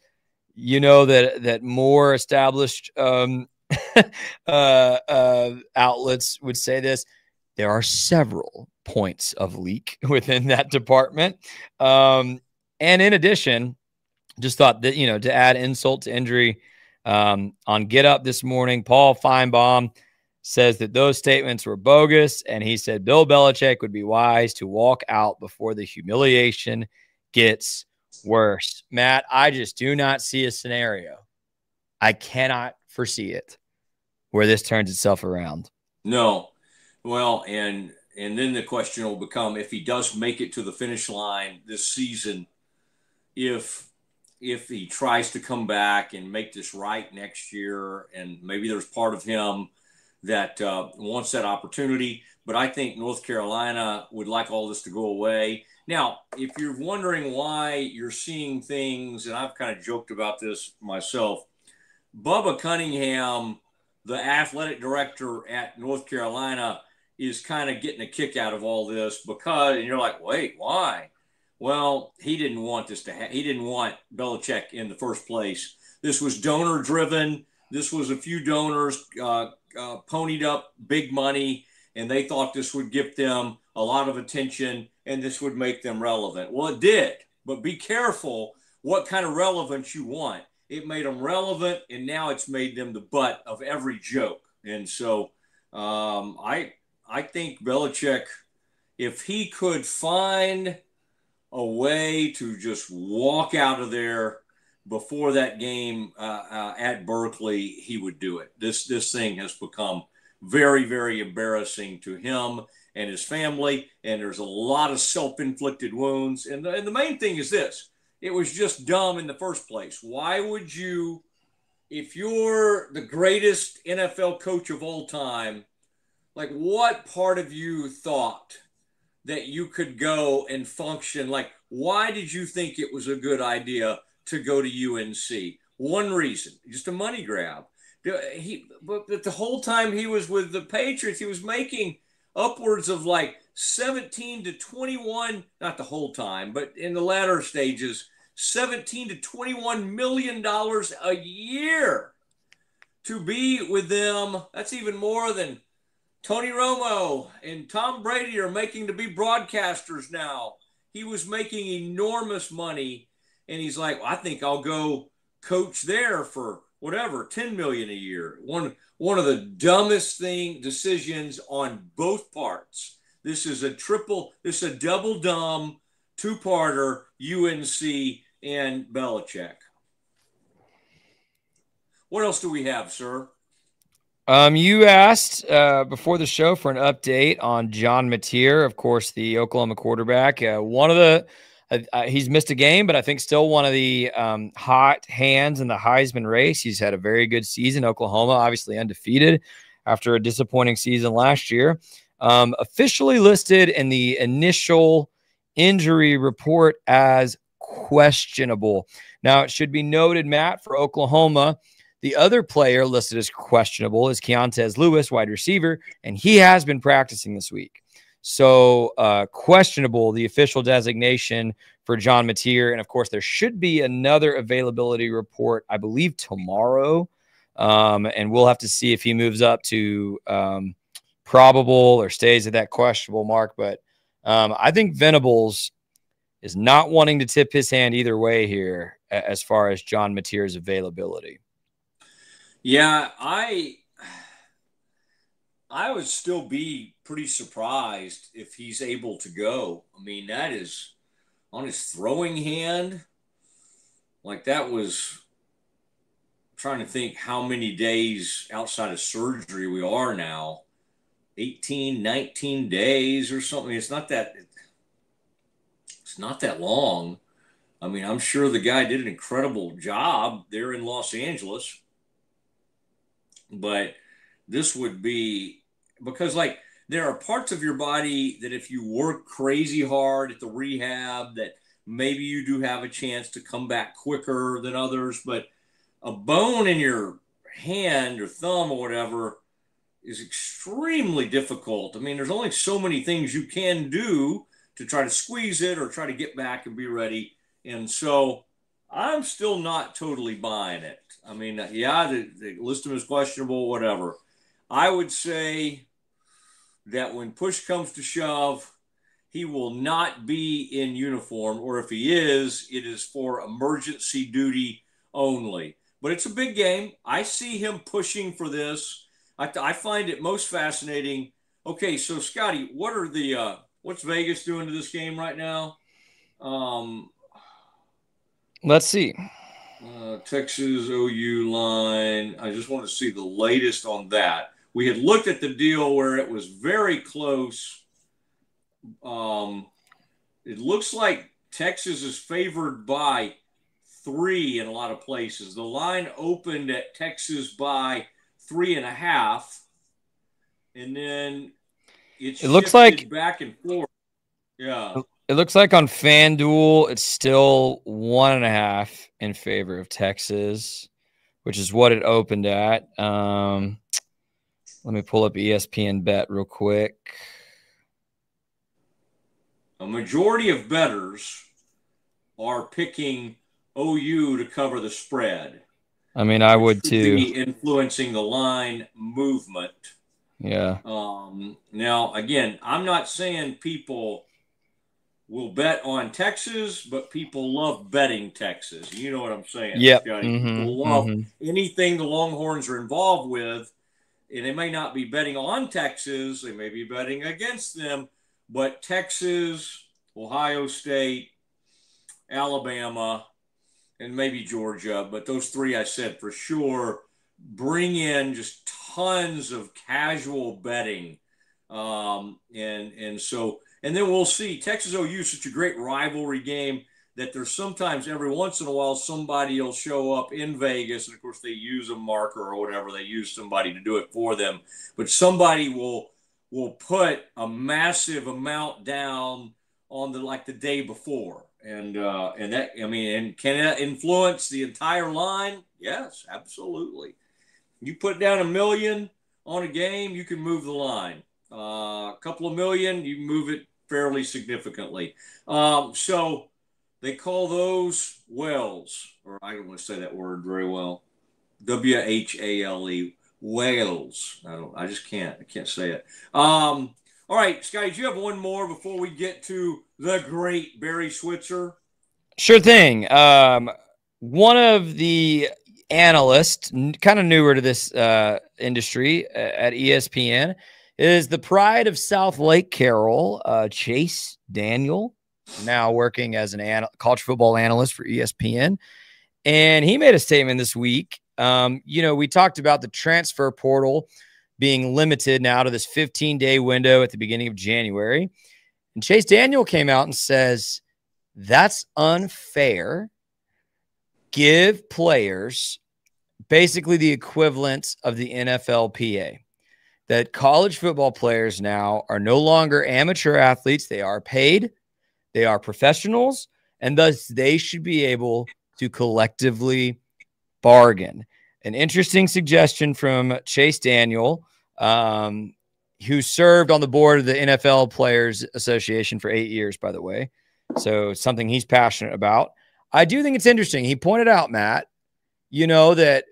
Speaker 2: you know that more established outlets would say this. There are several points of leak within that department. And in addition, just thought that, to add insult to injury, on Get Up this morning, Paul Feinbaum says that those statements were bogus, and he said Bill Belichick would be wise to walk out before the humiliation gets worse. Matt, I just do not see a scenario. I cannot foresee it where this turns itself around.
Speaker 1: No. Well, and then the question will become, if he does make it to the finish line this season, if he tries to come back and make this right next year, and maybe there's part of him that wants that opportunity, but I think North Carolina would like all this to go away. Now, if you're wondering why you're seeing things, and I've kind of joked about this myself, Bubba Cunningham, the athletic director at North Carolina, is kind of getting a kick out of all this because, and you're like, wait, why? Well, he didn't want this to happen. He didn't want Belichick in the first place. This was donor driven. this was a few donors ponied up big money, and they thought this would give them a lot of attention and this would make them relevant. Well, it did, but be careful what kind of relevance you want. It made them relevant, and now it's made them the butt of every joke. And so I think Belichick, if he could find a way to just walk out of there before that game at Berkeley, he would do it. This thing has become very, very embarrassing to him and his family, and there's a lot of self-inflicted wounds. And the main thing is this: it was just dumb in the first place. Why would you, if you're the greatest NFL coach of all time, like, what part of you thought that you could go and function? Like, why did you think it was a good idea to go to UNC? One reason, just a money grab. But the whole time he was with the Patriots, he was making upwards of like 17 to 21, not the whole time, but in the latter stages, 17 to 21 million dollars a year to be with them. That's even more than Tony Romo and Tom Brady are making to be broadcasters now. He was making enormous money, and he's like, I think I'll go coach there for whatever, 10 million a year. One of the dumbest decisions on both parts. This is a double dumb two-parter, UNC and Belichick. What else do we have, sir?
Speaker 2: You asked before the show for an update on John Mateer, of course, the Oklahoma quarterback. One of the he's missed a game, but I think still one of the hot hands in the Heisman race. He's had a very good season. Oklahoma obviously undefeated after a disappointing season last year. Officially listed in the initial injury report as questionable. Now, it should be noted, Matt, for Oklahoma, the other player listed as questionable is Keontez Lewis, wide receiver, and he has been practicing this week. So questionable, the official designation for John Mateer. And, of course, there should be another availability report, I believe, tomorrow. And we'll have to see if he moves up to probable or stays at that questionable mark. But I think Venables is not wanting to tip his hand either way here as far as John Mateer's availability.
Speaker 1: Yeah, I would still be pretty surprised if he's able to go. I mean, that is on his throwing hand. Like, that was, I'm trying to think how many days outside of surgery we are now. 18, 19 days or something. It's not that long. I mean, I'm sure the guy did an incredible job there in Los Angeles. But this would be because, like, there are parts of your body that if you work crazy hard at the rehab, that maybe you do have a chance to come back quicker than others. But a bone in your hand or thumb or whatever is extremely difficult. I mean, there's only so many things you can do to try to squeeze it or try to get back and be ready. And so I'm still not totally buying it. I mean, yeah, they list him as questionable, whatever. I would say that when push comes to shove, he will not be in uniform, or if he is, it is for emergency duty only. But it's a big game. I see him pushing for this. I find it most fascinating. Okay, so Scotty, what are the what's Vegas doing to this game right now?
Speaker 2: Let's see.
Speaker 1: Texas OU line. I just want to see the latest on that. We had looked at the deal where it was very close. It looks like Texas is favored by 3 in a lot of places. The line opened at Texas by 3.5, and then it
Speaker 2: looks like
Speaker 1: back and forth. Yeah.
Speaker 2: It looks like on FanDuel, it's still 1.5 in favor of Texas, which is what it opened at. Let me pull up ESPN Bet real quick.
Speaker 1: A majority of bettors are picking OU to cover the spread.
Speaker 2: I mean, I would too.
Speaker 1: Be influencing the line movement.
Speaker 2: Yeah.
Speaker 1: Now, again, I'm not saying people will bet on Texas, but people love betting Texas. You know what I'm saying?
Speaker 2: Yep.
Speaker 1: People love anything the Longhorns are involved with, and they may not be betting on Texas. They may be betting against them, but Texas, Ohio State, Alabama, and maybe Georgia, but those three I said for sure bring in just tons of casual betting. And then we'll see. Texas OU is such a great rivalry game that there's sometimes every once in a while somebody will show up in Vegas, and of course they use a marker or whatever. They use somebody to do it for them, but somebody will put a massive amount down on the day before, and that, I mean, and can that influence the entire line? Yes, absolutely. You put down $1 million on a game, you can move the line. A couple of million, you move it fairly significantly. So they call those whales, or I don't want to say that word very well. WHALE, whales. I just can't. I can't say it. All right, Scotty, do you have one more before we get to the great Barry Switzer?
Speaker 2: Sure thing. One of the analysts, kind of newer to this industry at ESPN, is the pride of South Lake Carroll, Chase Daniel, now working as an college football analyst for ESPN. And he made a statement this week. We talked about the transfer portal being limited now to this 15-day window at the beginning of January. And Chase Daniel came out and says, that's unfair. Give players basically the equivalent of the NFLPA. That college football players now are no longer amateur athletes. They are paid. They are professionals. And thus they should be able to collectively bargain. An interesting suggestion from Chase Daniel, who served on the board of the NFL Players Association for 8 years, by the way. So something he's passionate about. I do think it's interesting. He pointed out, Matt, that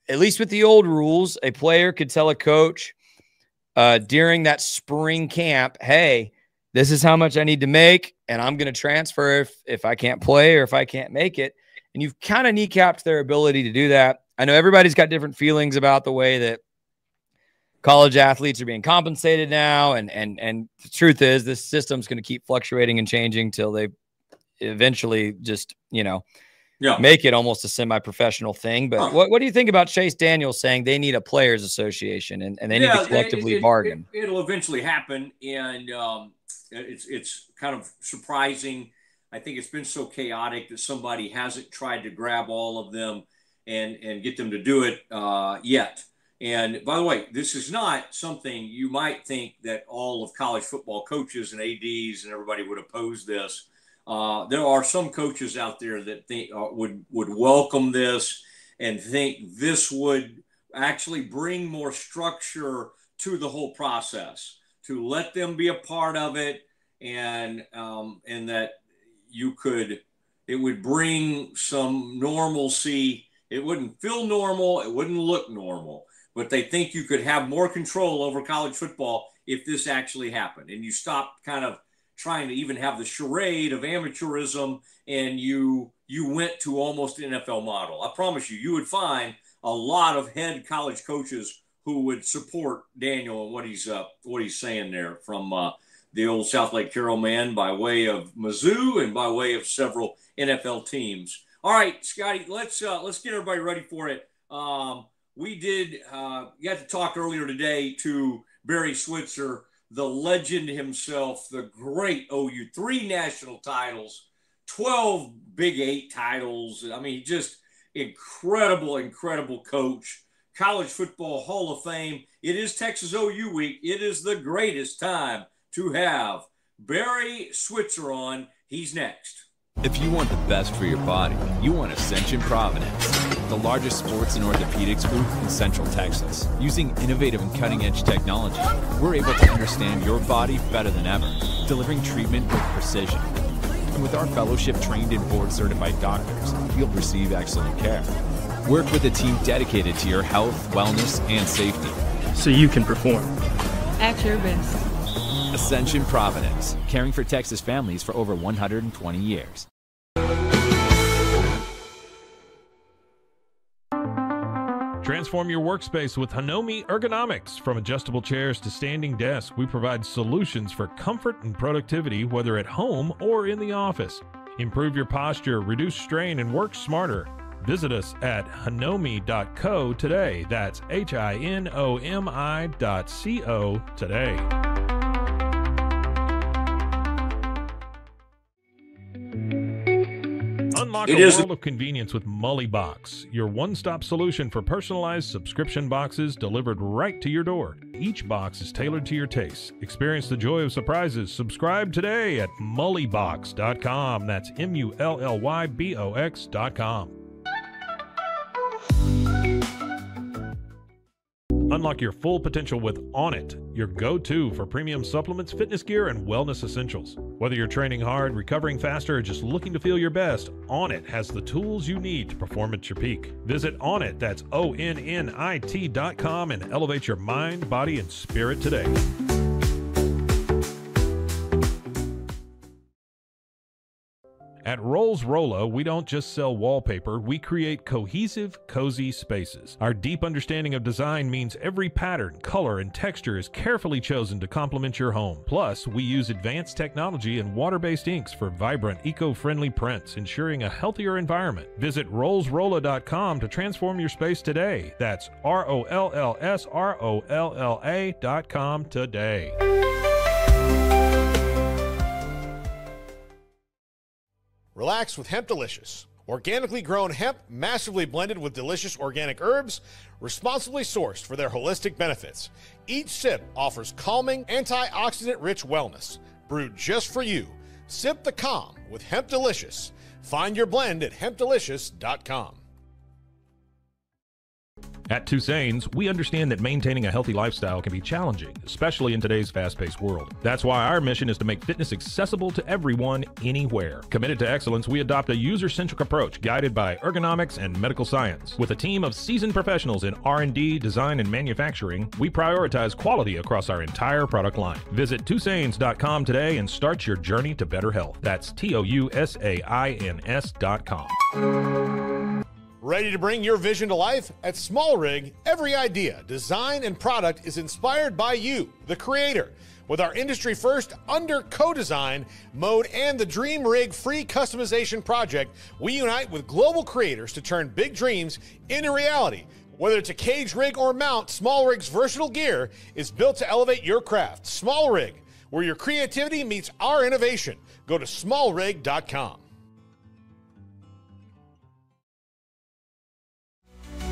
Speaker 2: at least with the old rules, a player could tell a coach during that spring camp, hey, this is how much I need to make, and I'm going to transfer if I can't play or if I can't make it. And you've kind of kneecapped their ability to do that. I know everybody's got different feelings about the way that college athletes are being compensated now. And the truth is this system's going to keep fluctuating and changing till they eventually just, make it almost a semi-professional thing. But what do you think about Chase Daniel saying they need a players association and they need to collectively bargain?
Speaker 1: It'll eventually happen. And it's kind of surprising. I think it's been so chaotic that somebody hasn't tried to grab all of them and get them to do it yet. And by the way, this is not something you might think that all of college football coaches and ADs and everybody would oppose this. There are some coaches out there that think would welcome this and think this would actually bring more structure to the whole process, to let them be a part of it, and that it would bring some normalcy. It wouldn't feel normal. It wouldn't look normal, but they think you could have more control over college football if this actually happened, and you stop kind of trying to even have the charade of amateurism, and you went to almost an NFL model. I promise you would find a lot of head college coaches who would support Daniel and what he's saying there from the old South Lake Carroll man by way of Mizzou and by way of several NFL teams. All right, Scotty, let's get everybody ready for it. We got to talk earlier today to Barry Switzer, the legend himself, the great OU, 3 national titles, 12 Big 8 titles. I mean, just incredible coach, college football Hall of Fame. It is Texas OU week. It is the greatest time to have Barry Switzer on. He's next.
Speaker 3: If you want the best for your body, you want Ascension Providence, the largest sports and orthopedics group in Central Texas. Using innovative and cutting-edge technology, we're able to understand your body better than ever, delivering treatment with precision. And with our fellowship-trained and board-certified doctors, you'll receive excellent care. Work with a team dedicated to your health, wellness, and safety.
Speaker 4: So you can perform.
Speaker 14: At your best.
Speaker 3: Ascension Providence, caring for Texas families for over 120 years.
Speaker 15: Transform your workspace with Hanomi Ergonomics. From adjustable chairs to standing desks, we provide solutions for comfort and productivity, whether at home or in the office. Improve your posture, reduce strain, and work smarter. Visit us at hanomi.co today. That's HINOMI.co today. Unlock a world of convenience with Mosley Box, your one-stop solution for personalized subscription boxes delivered right to your door. Each box is tailored to your taste. Experience the joy of surprises. Subscribe today at mulleybox.com. That's MULLYBOX.com. Unlock your full potential with Onnit, your go-to for premium supplements, fitness gear, and wellness essentials. Whether you're training hard, recovering faster, or just looking to feel your best, Onnit has the tools you need to perform at your peak. Visit Onnit, that's ONNIT.com, and elevate your mind, body, and spirit today. At Rolls Rolla, we don't just sell wallpaper, we create cohesive, cozy spaces. Our deep understanding of design means every pattern, color, and texture is carefully chosen to complement your home. Plus, we use advanced technology and water-based inks for vibrant, eco-friendly prints, ensuring a healthier environment. Visit rollsrolla.com to transform your space today. That's ROLLSROLLA.com today.
Speaker 16: Relax with Hemp Delicious. Organically grown hemp, massively blended with delicious organic herbs, responsibly sourced for their holistic benefits. Each sip offers calming, antioxidant-rich wellness. Brewed just for you. Sip the calm with Hemp Delicious. Find your blend at hempdelicious.com.
Speaker 15: At Tusain's, we understand that maintaining a healthy lifestyle can be challenging, especially in today's fast-paced world. That's why our mission is to make fitness accessible to everyone, anywhere. Committed to excellence, we adopt a user-centric approach guided by ergonomics and medical science. With a team of seasoned professionals in R&D, design, and manufacturing, we prioritize quality across our entire product line. Visit Tusains.com today and start your journey to better health. That's TOUSAINS.com.
Speaker 16: Ready to bring your vision to life? At Small Rig, every idea, design, and product is inspired by you, the creator. With our industry-first under co-design mode and the Dream Rig free customization project, we unite with global creators to turn big dreams into reality. Whether it's a cage rig or mount, Small Rig's versatile gear is built to elevate your craft. Small Rig, where your creativity meets our innovation. Go to smallrig.com.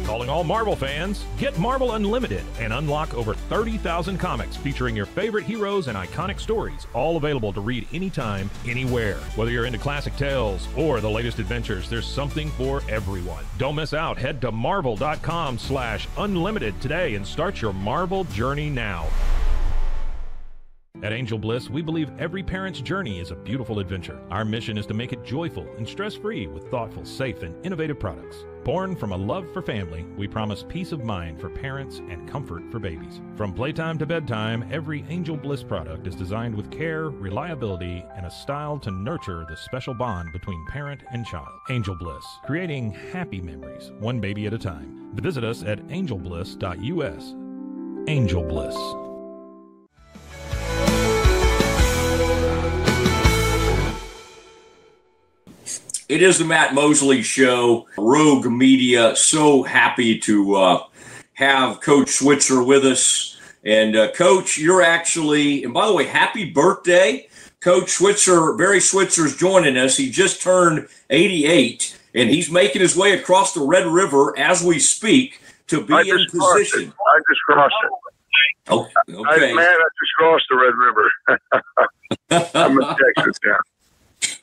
Speaker 15: Calling all Marvel fans, get Marvel Unlimited and unlock over 30,000 comics featuring your favorite heroes and iconic stories, all available to read anytime, anywhere. Whether you're into classic tales or the latest adventures, there's something for everyone. Don't miss out. Head to marvel.com/unlimited today and start your Marvel journey now. At Angel Bliss, we believe every parent's journey is a beautiful adventure. Our mission is to make it joyful and stress-free with thoughtful, safe, and innovative products. Born from a love for family, we promise peace of mind for parents and comfort for babies. From playtime to bedtime, every Angel Bliss product is designed with care, reliability, and a style to nurture the special bond between parent and child. Angel Bliss, creating happy memories, one baby at a time. Visit us at angelbliss.us. Angel Bliss.
Speaker 1: It is the Matt Mosley Show. Rogue Media, so happy to have Coach Switzer with us. And Coach, you're actually, and by the way, happy birthday. Coach Switzer, Barry Switzer's joining us. He just turned 88, and he's making his way across the Red River as we speak to be in position.
Speaker 17: I just crossed it.
Speaker 1: Oh, okay.
Speaker 17: I just crossed the Red River. I'm in Texas now.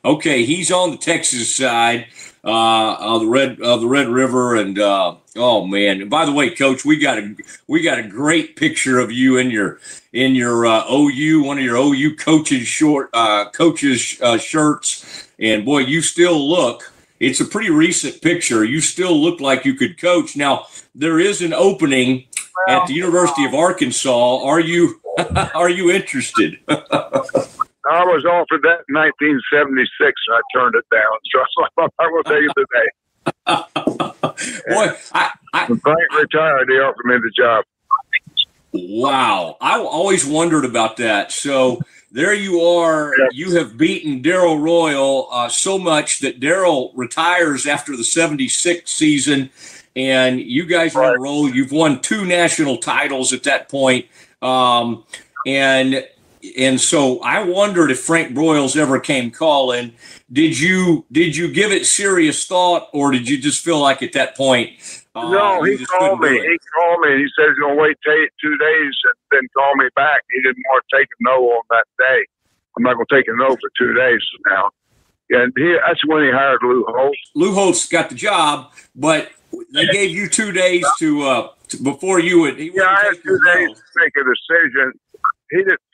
Speaker 1: Okay, he's on the Texas side of the Red River, and oh man! And by the way, Coach, we got a great picture of you in your OU, one of your OU coaches shirts, and boy, you still look it's a pretty recent picture. You still look like you could coach. Now, there is an opening at the University of Arkansas. Are you are you interested?
Speaker 17: I was offered that in 1976, and I turned it down. So I will tell you today.
Speaker 1: Boy,
Speaker 17: when Frank retired, they offered me the job.
Speaker 1: Wow. I always wondered about that. So there you are. You have beaten Darrell Royal so much that Darrell retires after the 76 season, and you guys are on a roll. You've won 2 national titles at that point. And so I wondered if Frank Broyles ever came calling. Did you give it serious thought, or did you just feel like at that point?
Speaker 17: No, he called me. He called me. He said he's going to wait 2 days and then call me back. He didn't want to take a no on that day. I'm not going to take a no for 2 days now. And that's when he hired Lou Holtz.
Speaker 1: Lou Holtz got the job, but they gave you 2 days to before you would.
Speaker 17: I had 2 days to make a decision.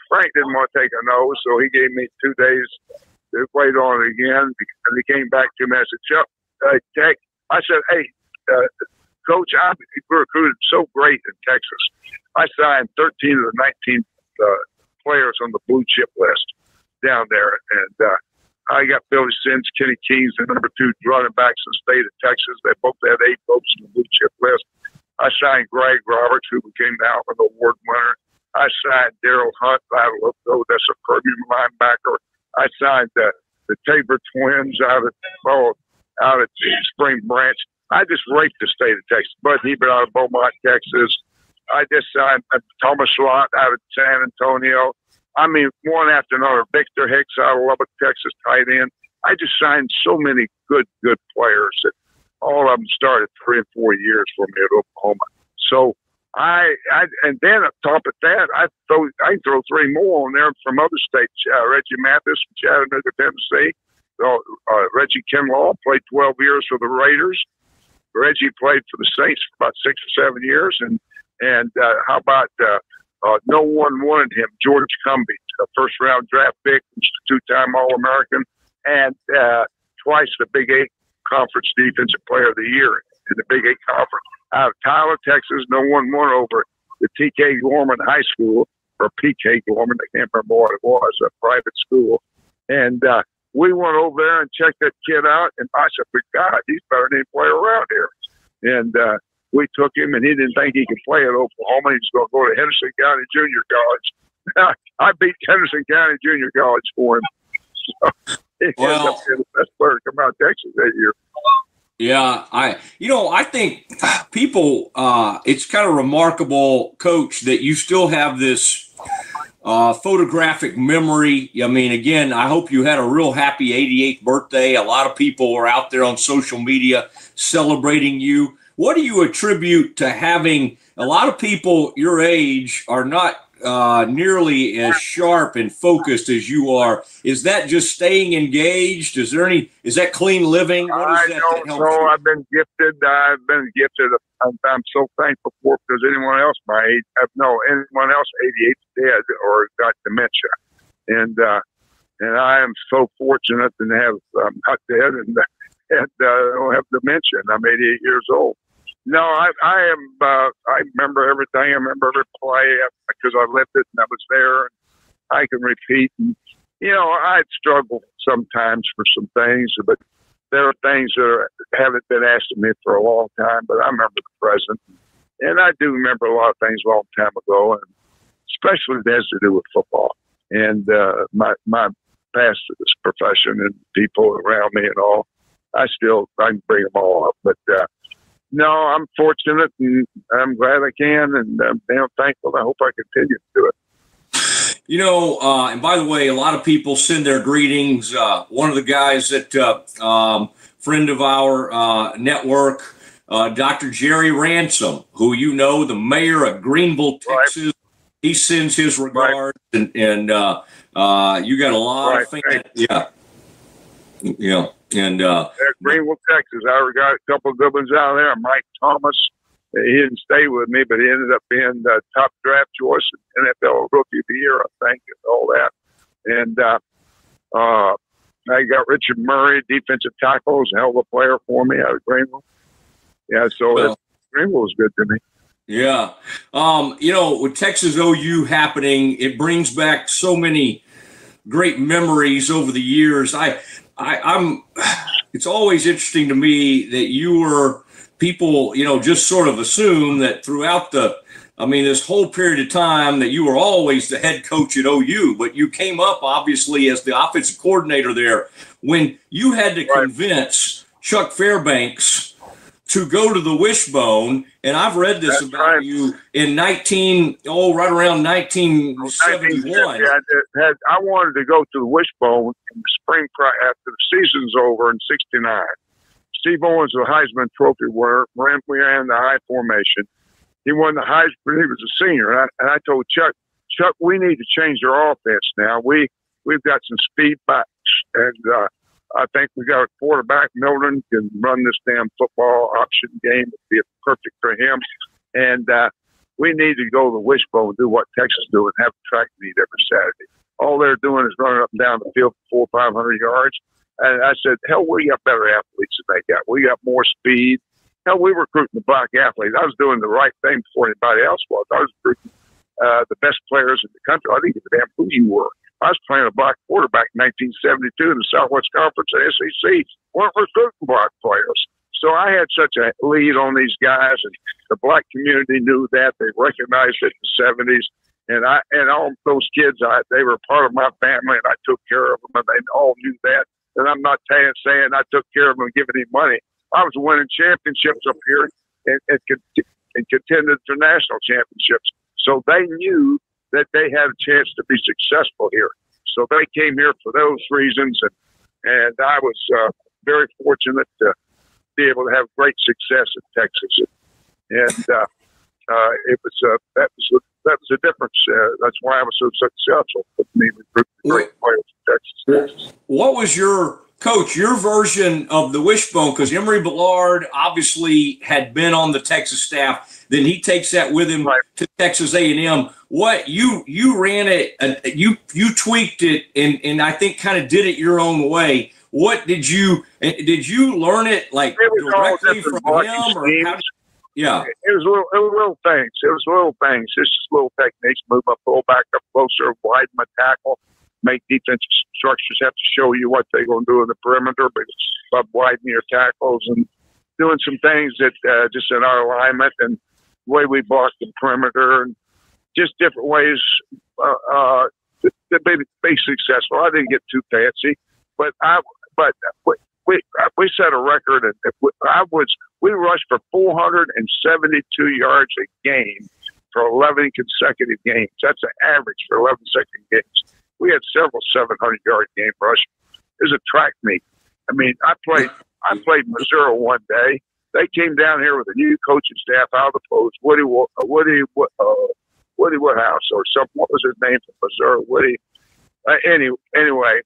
Speaker 17: Frank didn't want to take a no, so he gave me 2 days to wait on it again. And he came back to me. I said, Chuck, Jack, I said, hey, Coach, I recruited so great in Texas. I signed 13 of the 19 players on the blue chip list down there. And I got Billy Sims, Kenny Keys, the number 2 running backs in the state of Texas. They both had 8 votes on the blue chip list. I signed Greg Roberts, who became the Outland Award winner. I signed Daryl Hunt out of Loco. That's a premium linebacker. I signed the Tabor twins out at Spring Branch. I just raped the state of Texas. Bud Hebert out of Beaumont, Texas. I just signed Thomas Lott out of San Antonio. I mean, one after another. Victor Hicks out of Lubbock, Texas, tight end. I just signed so many good players that all of them started 3 and 4 years for me at Oklahoma. So and then on top of that, I can throw 3 more on there from other states. Reggie Mathis from Chattanooga, Tennessee. Reggie Kinlaw played 12 years for the Raiders. Reggie played for the Saints for about 6 or 7 years. And how about no one wanted him, George Cumbie, a first-round draft pick, 2-time All-American, and twice the Big 8 Conference Defensive Player of the Year in the Big 8 Conference. Out of Tyler, Texas, no one won over the T.K. Gorman High School, or P.K. Gorman, I can't remember what it was, a private school. And we went over there and checked that kid out, and I said, God, he's better than any player around here. And we took him, and he didn't think he could play at Oklahoma. He was going to go to Henderson County Junior College. I beat Henderson County Junior College for him. So he ended up being the best player to come out of Texas that year.
Speaker 1: Yeah, I think people, it's kind of remarkable, Coach, that you still have this photographic memory. I mean, again, I hope you had a real happy 88th birthday. A lot of people are out there on social media celebrating you. What do you attribute to having a lot of people your age are not nearly as sharp and focused as you are? Is that just staying engaged? Is that clean living? What is that?
Speaker 17: I don't know. I've been gifted. I'm so thankful for it, because anyone else my age, anyone else 88 is dead or got dementia. And I am so fortunate to have, I'm not dead and don't have dementia. I'm 88 years old. No, I remember everything. I remember every play because I lived it and I was there. I can repeat. And, I'd struggle sometimes for some things, but there are things that haven't been asked of me for a long time, but I remember the present. And I do remember a lot of things a long time ago, and especially it has to do with football and my past in this profession and people around me and all. I can bring them all up, but no, I'm fortunate and I'm glad I can, and I'm damn thankful. I hope I continue to do it.
Speaker 1: And by the way, a lot of people send their greetings. One of the guys that friend of our network, Dr. Jerry Ransom, who the mayor of Greenville, Texas, right. He sends his regards, right. and you got a lot of fans. Yeah. And
Speaker 17: Greenville, Texas. I got a couple of good ones out there. Mike Thomas. He didn't stay with me, but he ended up being the top draft choice in NFL Rookie of the Year, I think, and all that. And I got Richard Murray, defensive tackle, was a hell of a player for me out of Greenville. Yeah, so Greenville was good to me.
Speaker 1: Yeah. With Texas OU happening, it brings back so many great memories over the years. It's always interesting to me that people, just sort of assume that throughout this whole period of time that you were always the head coach at OU, but you came up obviously as the offensive coordinator there when you had to convince Chuck Fairbanks to go to the Wishbone. And I've read this about you in right around 1971.
Speaker 17: I wanted to go to the Wishbone in the spring after the season's over in '69. Steve Owens was a Heisman Trophy winner. We ran the high formation. He won the Heisman. He was a senior, and I told Chuck, we need to change our offense now. We've got some speed backs, and I think we got a quarterback. Milton can run this damn football option game. It'd be perfect for him. And we need to go to the Wishbone and do what Texas do and have a track meet every Saturday. All they're doing is running up and down the field for 400 or 500 yards. And I said, hell, we got better athletes than they got. We got more speed. Hell, we were recruiting the black athletes. I was doing the right thing before anybody else was. I was recruiting the best players in the country. I didn't give a damn who you were. I was playing a black quarterback in 1972 in the Southwest Conference at SEC. Weren't recruiting black players. So I had such a lead on these guys, and the black community knew that. They recognized it in the 70s. And all those kids, they were part of my family, and I took care of them, and they all knew that. And I'm not saying I took care of them and giving them money. I was winning championships up here and contended for national championships. So they knew that they had a chance to be successful here. So they came here for those reasons, and I was very fortunate to be able to have great success in Texas. And that was a difference. That's why I was so successful with me recruiting great players in Texas.
Speaker 1: What was your version of the Wishbone? Because Emory Ballard obviously had been on the Texas staff. Then he takes that with him to Texas A&M. What you ran it, you tweaked it, and I think kind of did it your own way. What did you learn it directly from him, or how? Yeah,
Speaker 17: it was little things. It was little things. It's just little techniques. Move my fullback up closer, widen my tackle, make defensive structures have to show you what they're going to do in the perimeter, but by widening your tackles and doing some things that just in our alignment and the way we block the perimeter and just different ways to be successful. I didn't get too fancy, but we set a record, and we rushed for 472 yards a game for 11 consecutive games. That's an average for 11 consecutive games. We had several 700-yard game rush. It was a track meet. I mean, I played Missouri one day. They came down here with a new coaching staff out of the post, Woody Woodhouse or something. What was his name from Missouri? Woody. Anyway,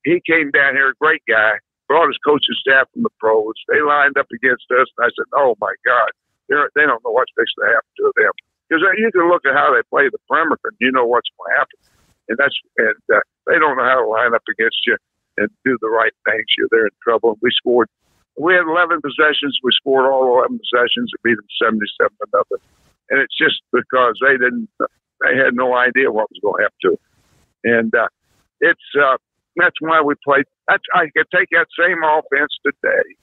Speaker 17: he came down here, great guy, brought his coaching staff from the pros. They lined up against us, and I said, oh, my God, they don't know what's fixing to happen to them. Because you can look at how they play the perimeter, and you know what's going to happen. And they don't know how to line up against you and do the right things. They're in trouble. We had 11 possessions. We scored all 11 possessions and beat them 77-0. And it's just because they had no idea what was going to happen to them. And that's why we played. I could take that same offense today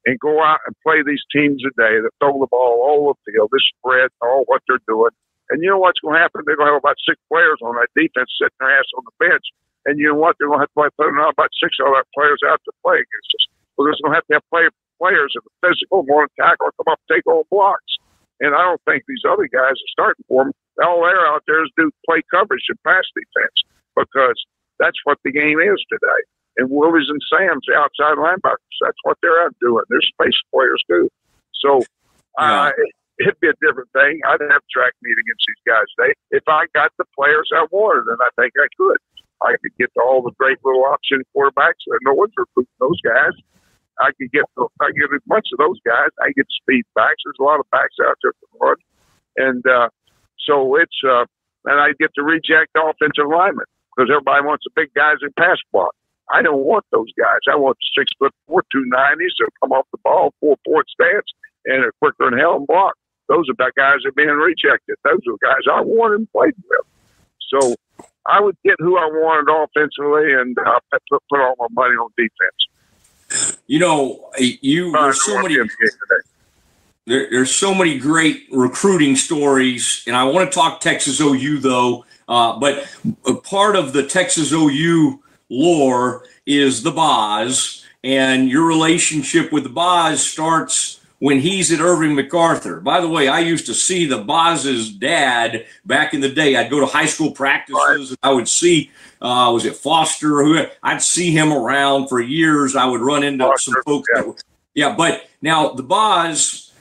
Speaker 17: and go out and play these teams today that throw the ball all over the field, this spread, all what they're doing. And you know what's going to happen? They're going to have about 6 players on that defense sitting their ass on the bench. And you know what? They're going to have to put about 6 other players out to play against us. We're just going to have players that are physical, want to tackle, come up, take all blocks. And I don't think these other guys are starting for them. All they're out there is do play coverage and pass defense, because that's what the game is today. And Willies and Sam's, the outside linebackers, that's what they're out doing. They're space players too. So it'd be a different thing. I'd have track meet against these guys today if I got the players I wanted, and I think I could. I could get to all the great little option quarterbacks. No one's recruiting those guys. I could get as much of those guys. I get speed backs. There's a lot of backs out there to run, and so it's and I get to reject offensive linemen because everybody wants the big guys in pass block. I don't want those guys. I want the 6'4", 290s that come off the ball, 4-point stance, and are quicker than hell and block. Those are the guys that are being rejected. Those are the guys I wanted and played with. So I would get who I wanted offensively, and put all my money on defense.
Speaker 1: You know, there's so many great recruiting stories, and I want to talk Texas OU though. But a part of the Texas OU lore is the Boz, and your relationship with the Boz starts when he's at Irving MacArthur. By the way, I used to see the Boz's dad back in the day. I'd go to high school practices, and I would see, was it Foster? I'd see him around for years. I would run into some folks. But now the Boz,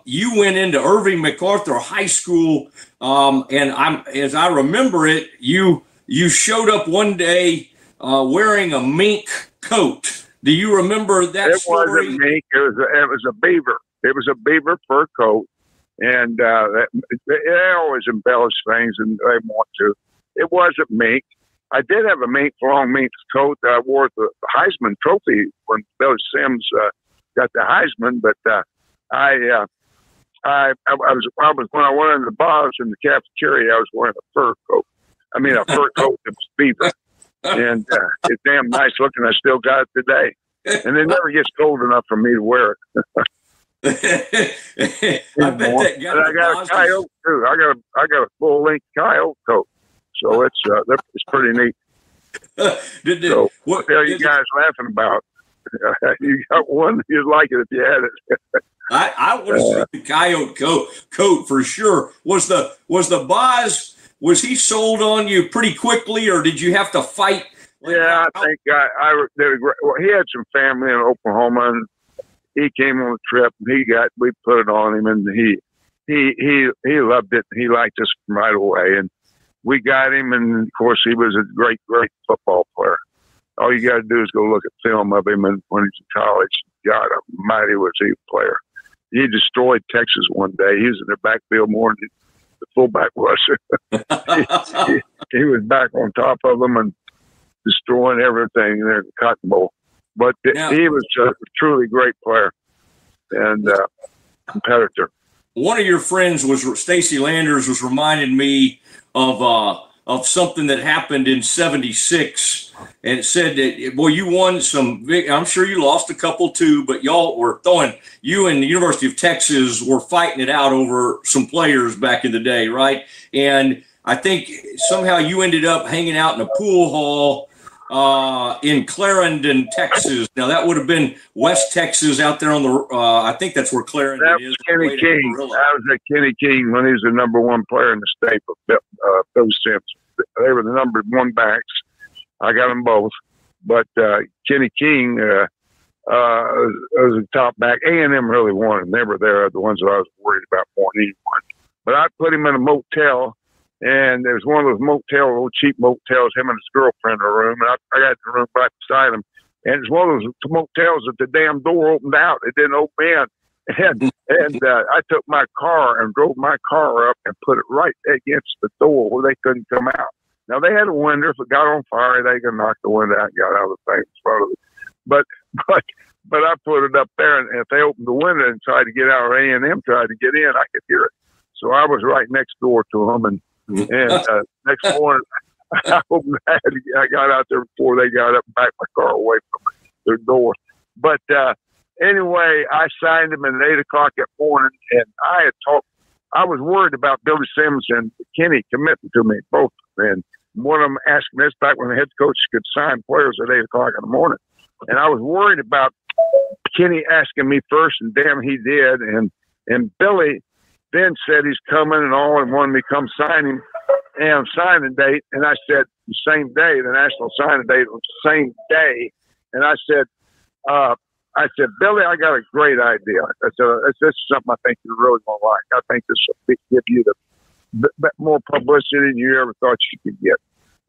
Speaker 1: you went into Irving MacArthur High School, and as I remember it, you showed up one day wearing a mink coat. Do you remember that story?
Speaker 17: It wasn't mink. It was a beaver. It was a beaver fur coat, and they always embellish things, and they want to. It wasn't mink. I did have a long mink coat that I wore at the Heisman Trophy when Billy Sims got the Heisman, but I was when I went into the bars in the cafeteria, I was wearing a fur coat. I mean, a fur coat that was beaver. And it's damn nice looking. I still got it today, and it never gets cold enough for me to wear it.
Speaker 1: I bet that guy.
Speaker 17: And I got a coyote too. I got a full length coyote coat, so it's pretty neat. What are you guys laughing about? You got one. You'd like it if you had it.
Speaker 1: I would have the coyote coat for sure. Was the Boz? Was he sold on you pretty quickly, or did you have to fight?
Speaker 17: Yeah, I think I did a great. Well, he had some family in Oklahoma, and he came on a trip, and we put it on him, and he loved it. He liked us right away, and we got him. And of course, he was a great football player. All you got to do is go look at film of him, and when he's in college, God Almighty, was he a player? He destroyed Texas one day. He was in their backfield more than the fullback was. he was back on top of them and destroying everything there at the Cotton Bowl. But he was a truly great player and competitor.
Speaker 1: One of your friends Stacy Landers was reminding me of something that happened in '76. And it said that, boy, you won some big, I'm sure you lost a couple too, but y'all were you and the University of Texas were fighting it out over some players back in the day, right? And I think somehow you ended up hanging out in a pool hall in Clarendon, Texas. Now, that would have been West Texas out there on the, I think that's where Clarendon is.
Speaker 17: Kenny King. I was at Kenny King when he was the number one player in the state of Bill Sims. They were the number one backs. I got them both, but Kenny King was a top back. A&M really wanted him. They were there, the ones that I was worried about more than anyone. But I put him in a motel, and there was one of those motels, old cheap motels, him and his girlfriend in a room, and I got the room right beside him. And it's one of those motels that the damn door opened out. It didn't open in. And I took my car and drove my car up and put it right against the door where they couldn't come out. Now, they had a window. If it got on fire, they could knock the window out and got out of the thing in front of it. But I put it up there, and if they opened the window and tried to get out, or A&M tried to get in, I could hear it. So I was right next door to them, and next morning, I got out there before they got up and backed my car away from their door. But anyway, I signed them at 8 o'clock that morning, and I was worried about Billy Sims and Kenny committing to me, both. And one of them asked me this back when the head coach could sign players at 8 o'clock in the morning. And I was worried about Kenny asking me first, and damn, he did. And Billy then said he's coming and all, and wanted me to come sign him and signing date. And I said, the same day, the national signing date was the same day. And I said, Billy, I got a great idea. I said, this is something I think you're really going to like. I think this will give you the more publicity than you ever thought you could get.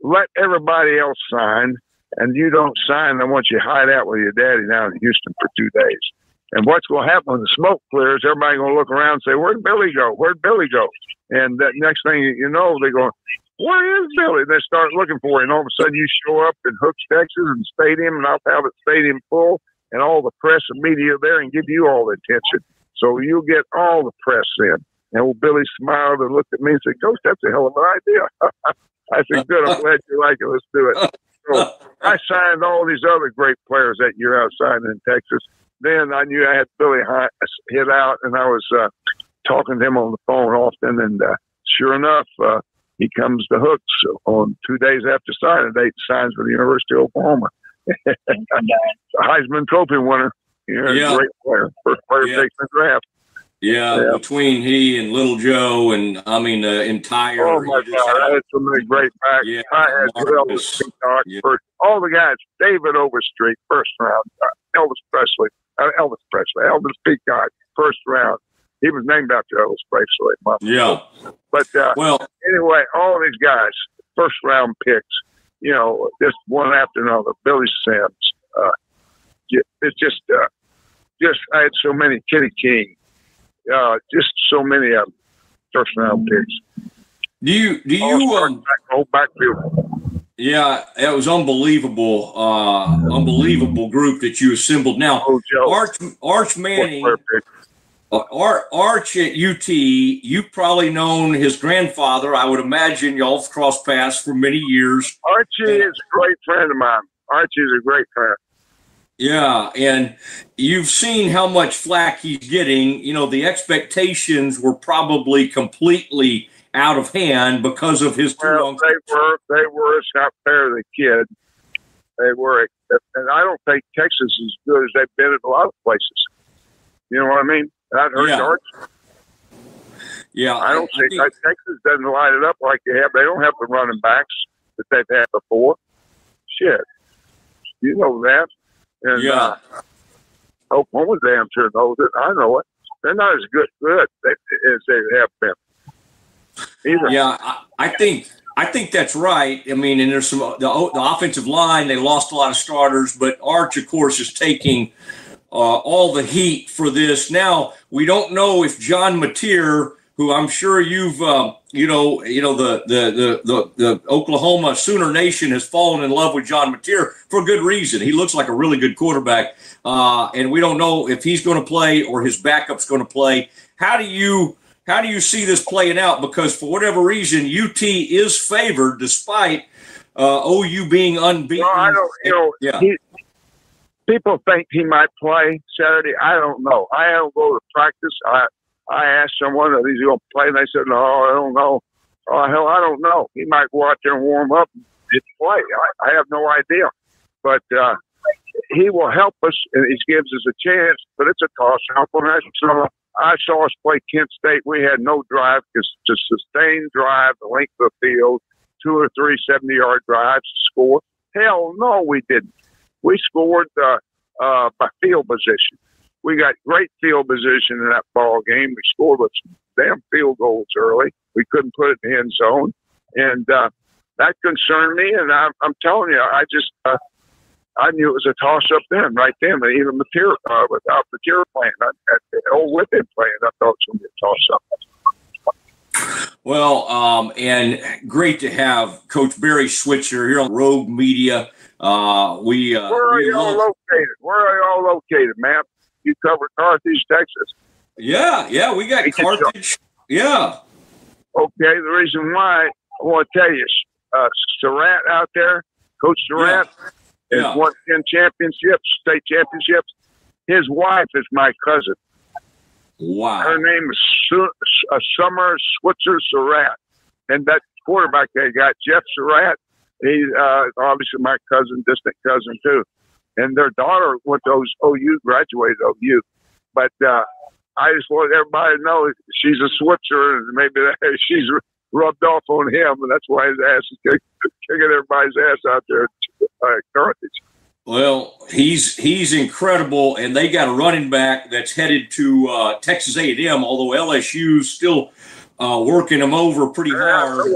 Speaker 17: Let everybody else sign, and you don't sign. I want you to hide out with your daddy down in Houston for 2 days. And what's going to happen when the smoke clears, everybody's going to look around and say, where'd Billy go? Where'd Billy go? And that next thing you know, they're going, where is Billy? They start looking for you, and all of a sudden you show up in Hooks, Texas, and stadium, and I'll have the stadium full, and all the press and media there and give you all the attention. So you'll get all the press in. And old Billy smiled and looked at me and said, Coach, that's a hell of an idea. I said, good, I'm glad you like it. Let's do it. So I signed all these other great players that year I was signing in Texas. Then I knew I had Billy hit out, and I was talking to him on the phone often. And sure enough, he comes to Hooks on 2 days after signing date, signs for the University of Oklahoma. Heisman Trophy winner. Yeah. Great player. First player taken in the draft.
Speaker 1: Yeah, between he and Little Joe and, I mean, the entire.
Speaker 17: Oh, my God. I had so many great backs.
Speaker 1: Yeah,
Speaker 17: I had Elvis Peacock first. All the guys. David Overstreet, first round. Elvis Peacock, first round. He was named after Elvis Presley.
Speaker 1: Yeah.
Speaker 17: But anyway, all these guys, first round picks, you know, just one after another. Billy Sims. It's just I had so many. Kitty King. Just so many of them, first round picks.
Speaker 1: Do you
Speaker 17: whole backfield?
Speaker 1: Yeah, it was unbelievable, unbelievable group that you assembled. Now, Arch Manning, Arch at UT, you've probably known his grandfather. I would imagine y'all have crossed paths for many years.
Speaker 17: Archie is a great friend of mine. Archie's a great friend.
Speaker 1: Yeah, and you've seen how much flack he's getting. You know, the expectations were probably completely out of hand because of his two uncles.
Speaker 17: They were. It's not fair to the kid. They were. And I don't think Texas is as good as they've been at a lot of places. You know what I mean? That hurts Arch.
Speaker 1: Yeah.
Speaker 17: I don't think Texas doesn't light it up like they have. They don't have the running backs that they've had before. Shit. You know that. And Oklahoma's damn sure knows it. I know it. They're not as good as they have been. Either.
Speaker 1: Yeah, I think that's right. I mean, and there's some the offensive line. They lost a lot of starters, but Arch, of course, is taking all the heat for this. Now we don't know if John Mateer, who I'm sure you've the Oklahoma Sooner Nation has fallen in love with John Mateer for good reason. He looks like a really good quarterback, and we don't know if he's going to play or his backup's going to play. How do you see this playing out? Because for whatever reason, UT is favored despite OU being unbeaten.
Speaker 17: Well, I don't. People think he might play Saturday. I don't know. I don't go to practice. I asked someone, "Is he going to play?" And they said, "No, I don't know." Oh, hell, I don't know. He might go out there and warm up and play. I have no idea. But he will help us, and he gives us a chance. But it's a toss-up. I saw us play Kent State. We had no drive because to sustain drive, the length of the field, 2 or 3 70-yard drives to score. Hell no, we didn't. We scored by field position. We got great field position in that ball game. We scored with some damn field goals early. We couldn't put it in the end zone. And that concerned me. And I'm telling you, I knew it was a toss-up then, right then. Even without Mateer playing, with him playing, I thought it was going to be a toss-up.
Speaker 1: Well, and great to have Coach Barry Switzer here on Rogue Media. Where are
Speaker 17: y'all located? Where are y'all located, man? You cover Carthage, Texas.
Speaker 1: Yeah, we got Carthage. Yeah.
Speaker 17: Okay, the reason why I want to tell you, Surratt out there, Coach Surratt, has won 10 championships, state championships. His wife is my cousin.
Speaker 1: Wow.
Speaker 17: Her name is Summer Switzer Surratt. And that quarterback they got, Jeff Surratt, he's obviously my cousin, distant cousin too. And their daughter went to OU, graduated OU. But I just want everybody to know she's a Switzer, and maybe she's rubbed off on him, and that's why his ass is kicking everybody's ass out there at Carthage.
Speaker 1: Well, he's incredible, and they got a running back that's headed to Texas A&M, although LSU's still working him over pretty hard.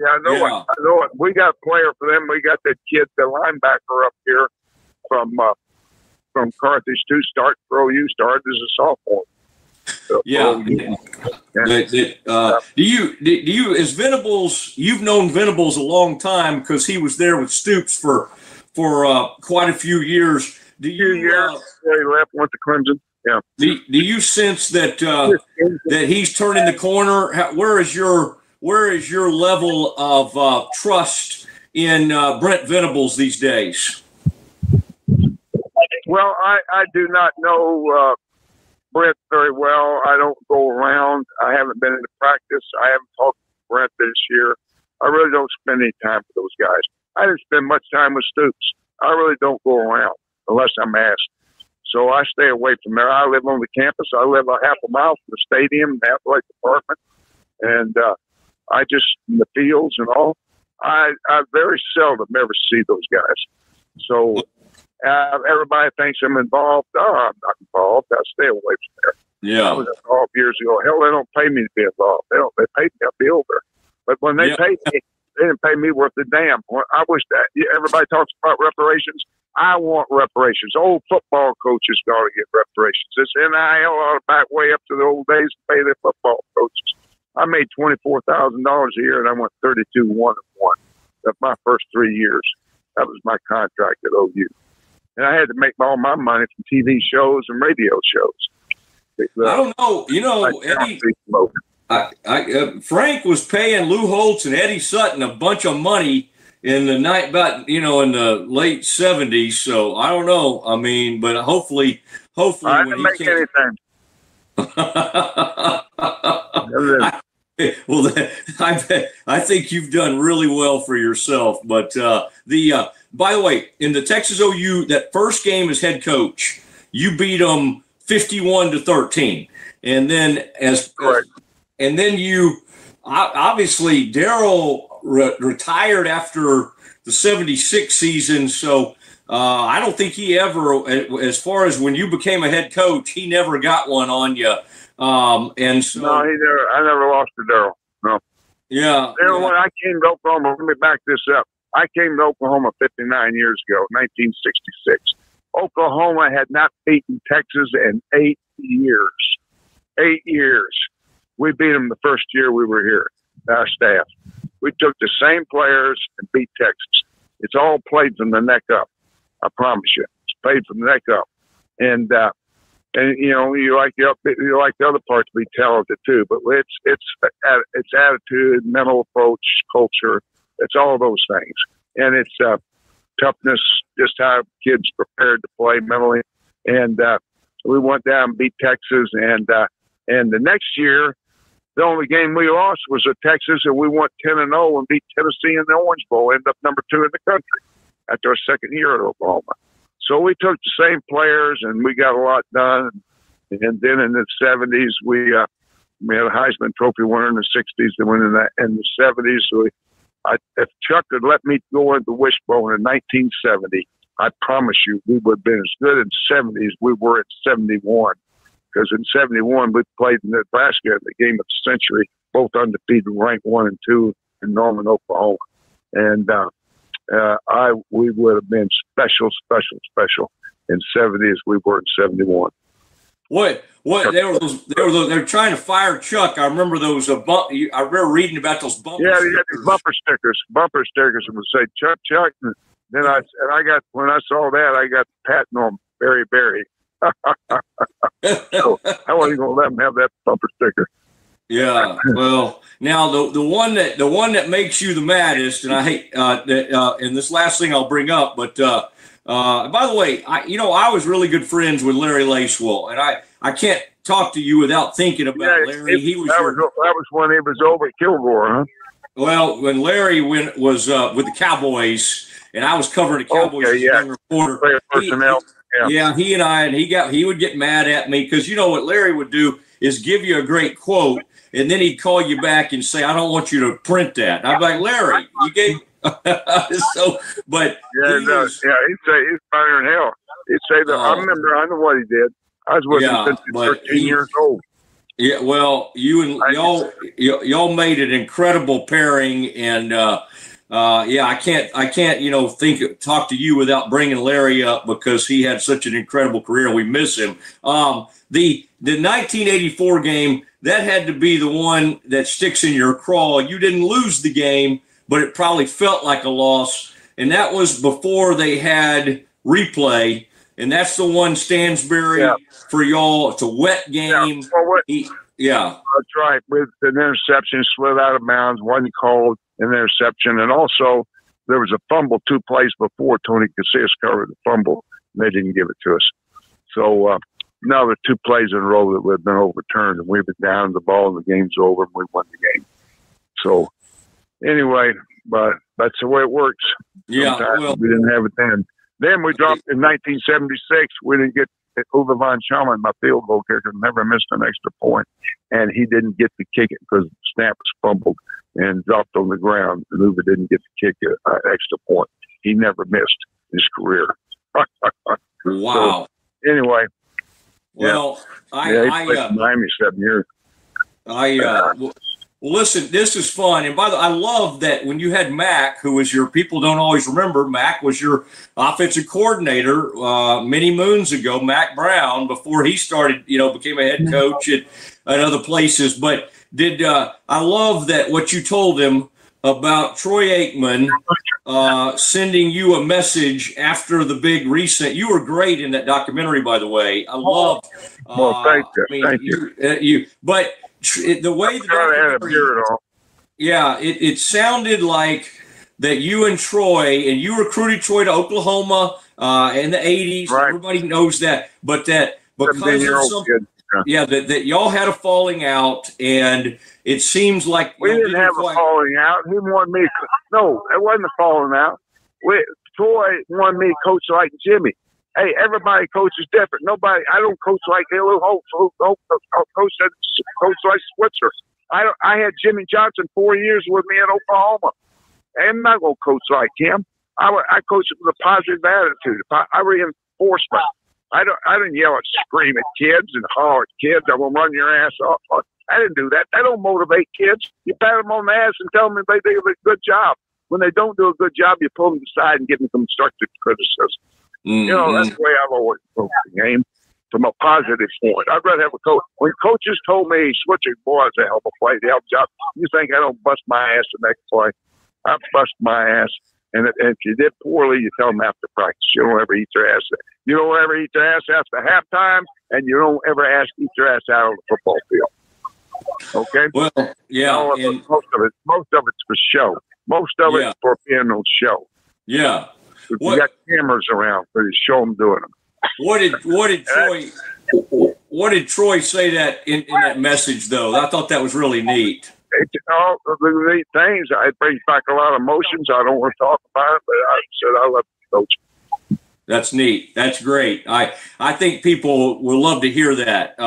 Speaker 17: I know it. We got a player for them. We got that kid, the linebacker up here from Carthage too, started for OU, started as a sophomore.
Speaker 1: Yeah. Do you, as Venables, you've known Venables a long time because he was there with Stoops for quite a few years. Do you?
Speaker 17: He left, went to Clemson. Yeah.
Speaker 1: Do you sense that that he's turning the corner? Where is your level of trust in Brent Venables these days?
Speaker 17: Well, I do not know Brent very well. I don't go around. I haven't been into practice. I haven't talked to Brent this year. I really don't spend any time with those guys. I didn't spend much time with Stoops. I really don't go around unless I'm asked. So I stay away from there. I live on the campus. I live a half a mile from the stadium, the athletic department, and I just in the fields and all. I very seldom ever see those guys. So everybody thinks I'm involved. No, I'm not involved. I stay away from there.
Speaker 1: Yeah,
Speaker 17: I was involved years ago. Hell, they don't pay me to be involved. They pay me to be over. But when they paid me, they didn't pay me worth a damn. I wish that everybody talks about reparations. I want reparations. Old football coaches got to get reparations. This NIL ought to back way up to the old days and pay their football coaches. I made $24,000 a year, and I went 32-1-1. That's my first 3 years. That was my contract at OU. And I had to make all my money from TV shows and radio shows.
Speaker 1: I don't know. You know, Eddie, Frank was paying Lou Holtz and Eddie Sutton a bunch of money in the night, about in the late 70s. So I don't know. I mean, but hopefully,
Speaker 17: I didn't make anything.
Speaker 1: I think you've done really well for yourself. But by the way, in the Texas OU, that first game as head coach, you beat them 51-13, and then you obviously Darryl retired after the 76 season. So I don't think he ever, as far as when you became a head coach, he never got one on you. And so
Speaker 17: no, I never lost to Darryl. No.
Speaker 1: Yeah.
Speaker 17: Darryl, when I came to Oklahoma, let me back this up. I came to Oklahoma 59 years ago, 1966. Oklahoma had not beaten Texas in 8 years. 8 years. We beat them the first year we were here, our staff. We took the same players and beat Texas. It's all played from the neck up. I promise you. It's played from the neck up. And you like the other part to be talented too, but it's attitude, mental approach, culture. It's all those things, and it's toughness, just how kids prepared to play mentally. And we went down and beat Texas, and the next year, the only game we lost was at Texas, and we went 10-0 and beat Tennessee in the Orange Bowl. Ended up number 2 in the country after our second year at Oklahoma. So we took the same players, and we got a lot done. And then in the 70s, we had a Heisman Trophy winner in the 60s. And in the 70s, if Chuck had let me go into the Wishbone in 1970, I promise you we would have been as good in the 70s we were at 71. Because in 71, we played in Nebraska in the game of the century, both undefeated, ranked 1 and 2 in Norman, Oklahoma. And we would have been special in 70 as we were in 71.
Speaker 1: What they were trying to fire Chuck. I remember those I remember reading about those bumper stickers.
Speaker 17: Yeah, you got these bumper stickers and would say Chuck. And then when I saw that, I got patting on Barry. So I wasn't going to let them have that bumper sticker.
Speaker 1: Yeah, well, now the one that makes you the maddest, and I hate and this last thing I'll bring up, but by the way, I was really good friends with Larry Lacewell, and I can't talk to you without thinking about Larry.
Speaker 17: That was when he was over at Kilgore, huh?
Speaker 1: Well, when Larry was with the Cowboys, and I was covering the Cowboys as a young reporter.
Speaker 17: Player personnel.
Speaker 1: He and I, and he would get mad at me because what Larry would do is give you a great quote, and then he'd call you back and say, "I don't want you to print that." And I'd be like, "Larry, you gave." So, but
Speaker 17: he'd say he's fire in hell. He'd say that. I know what he did. I was with him since he was 13 years old.
Speaker 1: Yeah, well, you and y'all made an incredible pairing, and I can't, talk to you without bringing Larry up because he had such an incredible career and we miss him. The 1984 game, that had to be the one that sticks in your craw. You didn't lose the game, but it probably felt like a loss. And that was before they had replay. And that's the one Stansbury for y'all. It's a wet game.
Speaker 17: That's right. With an interception slid out of bounds, wasn't called an interception. And also, there was a fumble 2 plays before Tony Casillas covered the fumble. And they didn't give it to us. So, now the 2 plays in a row that would have been overturned, and we've been down the ball, and the game's over, and we won the game. So, anyway, but that's the way it works. Sometimes we didn't have it then. Then we dropped in 1976. We didn't get Uwe von Schaumann, my field goal kicker, never missed an extra point, and he didn't get to kick it because the snap was fumbled and dropped on the ground. And Uwe didn't get to kick an extra point. He never missed his career.
Speaker 1: Wow.
Speaker 17: So, anyway.
Speaker 1: Well,
Speaker 17: he played in Miami 7 years.
Speaker 1: Well, listen, this is fun. And by the way, I love that when you had Mac, who was your, people don't always remember, Mac was your offensive coordinator many moons ago, Mac Brown, before he started, became a head coach at other places. But I love that what you told him about Troy Aikman sending you a message after the big recent. You were great in that documentary, by the way. I love.
Speaker 17: Well, thank you. Thank you.
Speaker 1: But the way it sounded like that you and Troy, and you recruited Troy to Oklahoma in the 80s. Right. Everybody knows that. But that because of something. That y'all had a falling out, and it seems like
Speaker 17: we didn't have a falling out. He wanted me. No, it wasn't a falling out. Troy wanted me to coach like Jimmy. Hey, everybody coaches different. I don't coach like Lou Holtz. Coach like Switzer. I had Jimmy Johnson 4 years with me in Oklahoma. I'm not going to coach like him. I coach with a positive attitude. I reinforcement. I didn't yell and scream at kids and holler at kids. I will run your ass off. I didn't do that. That don't motivate kids. You pat them on the ass and tell them they did a good job. When they don't do a good job, you pull them aside and give them constructive criticism.
Speaker 1: Mm-hmm.
Speaker 17: That's the way I've always coached the game, from a positive point. I'd rather have a coach. When coaches told me, Switzer, boy, it's a hell of a play, the hell job. You think I don't bust my ass the next play? I bust my ass. And if you did poorly, you tell them after practice. You don't ever eat their ass. You don't ever eat their ass after halftime, and you don't ever eat their ass out on the football field. Okay?
Speaker 1: Well,
Speaker 17: most of it's for show. Most of it's for being on show.
Speaker 1: Yeah.
Speaker 17: You got cameras around, so you show them doing them.
Speaker 1: What did Troy say that in that message, though? I thought that was really neat.
Speaker 17: All the neat things. It brings back a lot of emotions. I don't want to talk about it, but I said I love the coach.
Speaker 1: That's neat. That's great. I think people will love to hear that.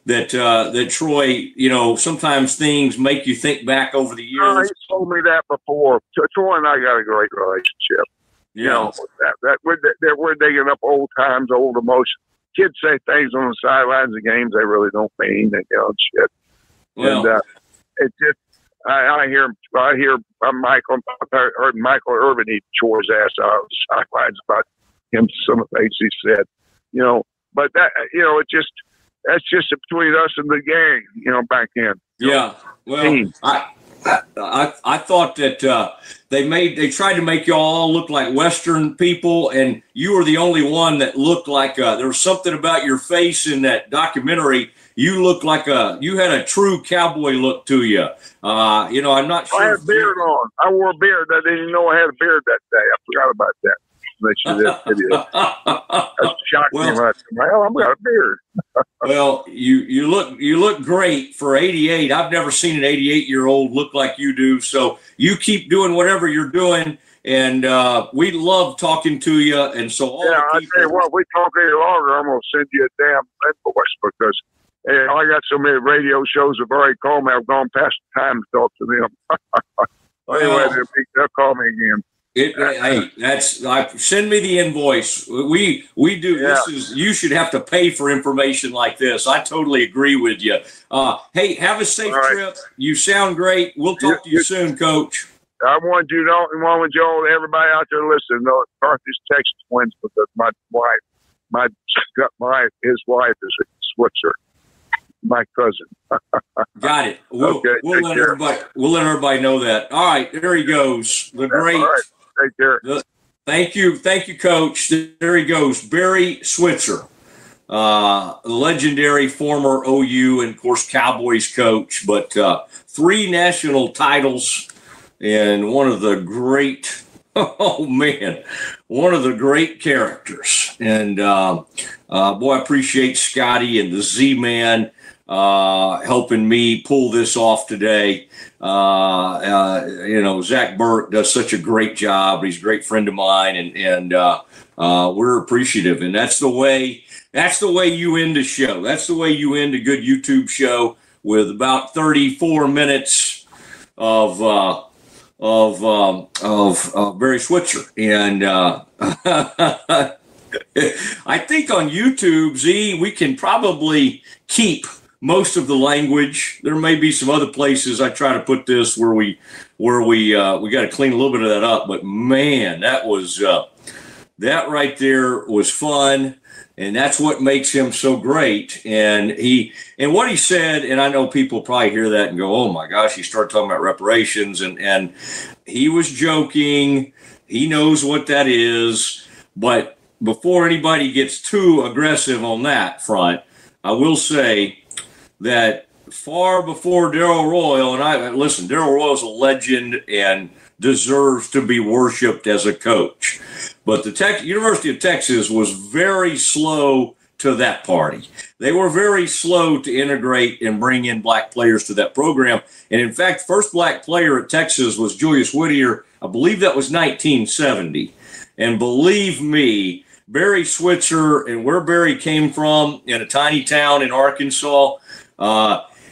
Speaker 1: That Troy, sometimes things make you think back over the years.
Speaker 17: He told me that before. Troy and I got a great relationship.
Speaker 1: Yeah.
Speaker 17: We're digging up old times, old emotions. Kids say things on the sidelines of games they really don't mean. Shit.
Speaker 1: Well,
Speaker 17: and it just, I hear Michael. I heard Michael Irvin eat Troy's ass out of the sidelines about him. Some of the things he said, But that, that's just between us and the gang. Back then.
Speaker 1: Yeah. Well, I thought that they tried to make y'all all look like Western people, and you were the only one that looked like there was something about your face in that documentary. You looked like you had a true cowboy look to you. I'm not sure.
Speaker 17: I had a beard on. I wore a beard. I didn't even know I had a beard that day. I forgot about that. That shocked me. Well, I've got a beard.
Speaker 1: Well, you look great for 88. I've never seen an 88-year-old look like you do. So you keep doing whatever you're doing, and we love talking to you. And so
Speaker 17: I tell you what, we talk any longer, I'm gonna send you a damn invoice because I got so many radio shows that have already called me. I've gone past the time to talk to them. Anyway, they'll call me again.
Speaker 1: Send me the invoice. We do. Yeah. You should have to pay for information like this. I totally agree with you. Hey, have a safe trip. You sound great. We'll talk to you soon, Coach.
Speaker 17: I wanted you to know, and wanted you all, everybody out there listening, know Carthage, Texas wins because my wife, his wife is a Switzer, my cousin.
Speaker 1: Got it. We'll let everybody know that. All right, there he goes. The great.
Speaker 17: All right, take care.
Speaker 1: Thank you, Coach. There he goes, Barry Switzer, the legendary former OU and, of course, Cowboys coach, but 3 national titles and one of the great, one of the great characters. And, boy, I appreciate Scotty and the Z-Man helping me pull this off today. Zach Burke does such a great job. He's a great friend of mine, and we're appreciative. And that's the way you end a show. That's the way you end a good YouTube show, with about 34 minutes of Barry Switzer. And I think on YouTube, Z, we can probably keep most of the language. There may be some other places I try to put this where we got to clean a little bit of that up. But man, that right there was fun, and that's what makes him so great. And what he said, and I know people probably hear that and go, "Oh my gosh," he started talking about reparations, and he was joking. He knows what that is, but before anybody gets too aggressive on that front, I will say that far before Darrell Royal, and Darrell Royal's a legend and deserves to be worshipped as a coach. But the University of Texas was very slow to that party. They were very slow to integrate and bring in black players to that program. And in fact, first black player at Texas was Julius Whittier. I believe that was 1970. And believe me, Barry Switzer, and where Barry came from in a tiny town in Arkansas,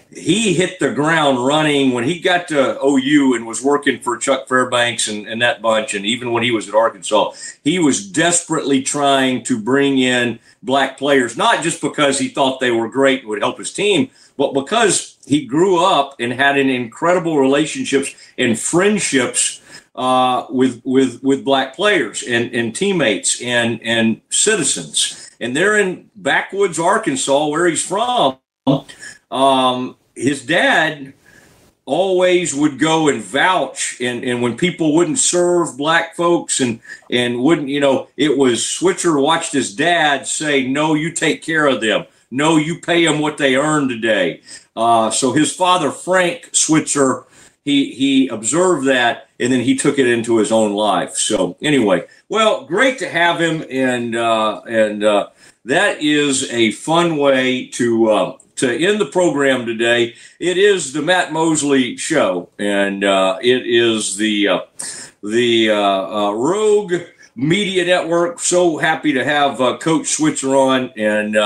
Speaker 1: he hit the ground running when he got to OU and was working for Chuck Fairbanks and that bunch. And even when he was at Arkansas, he was desperately trying to bring in black players, not just because he thought they were great and would help his team, but because he grew up and had an incredible relationships and friendships with black players and teammates and citizens. And they're in backwoods Arkansas, where he's from. His dad always would go and vouch, and when people wouldn't serve black folks and wouldn't, it was Switzer watched his dad say, "No, you take care of them. No, you pay them what they earn today." So his father, Frank Switzer, he observed that, and then he took it into his own life. So anyway, well, great to have him, and that is a fun way to end the program today. It is the Matt Mosley Show, and it is the Rogue Media Network. So happy to have Coach Switzer on, and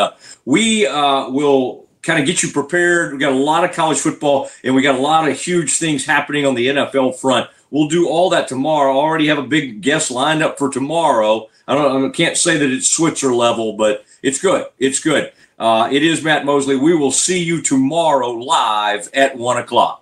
Speaker 1: we will kind of get you prepared. We got a lot of college football, and we got a lot of huge things happening on the NFL front. We'll do all that tomorrow. I already have a big guest lined up for tomorrow. I can't say that it's Switzer level, but it's good. It's good. It is Matt Mosley. We will see you tomorrow live at 1 o'clock.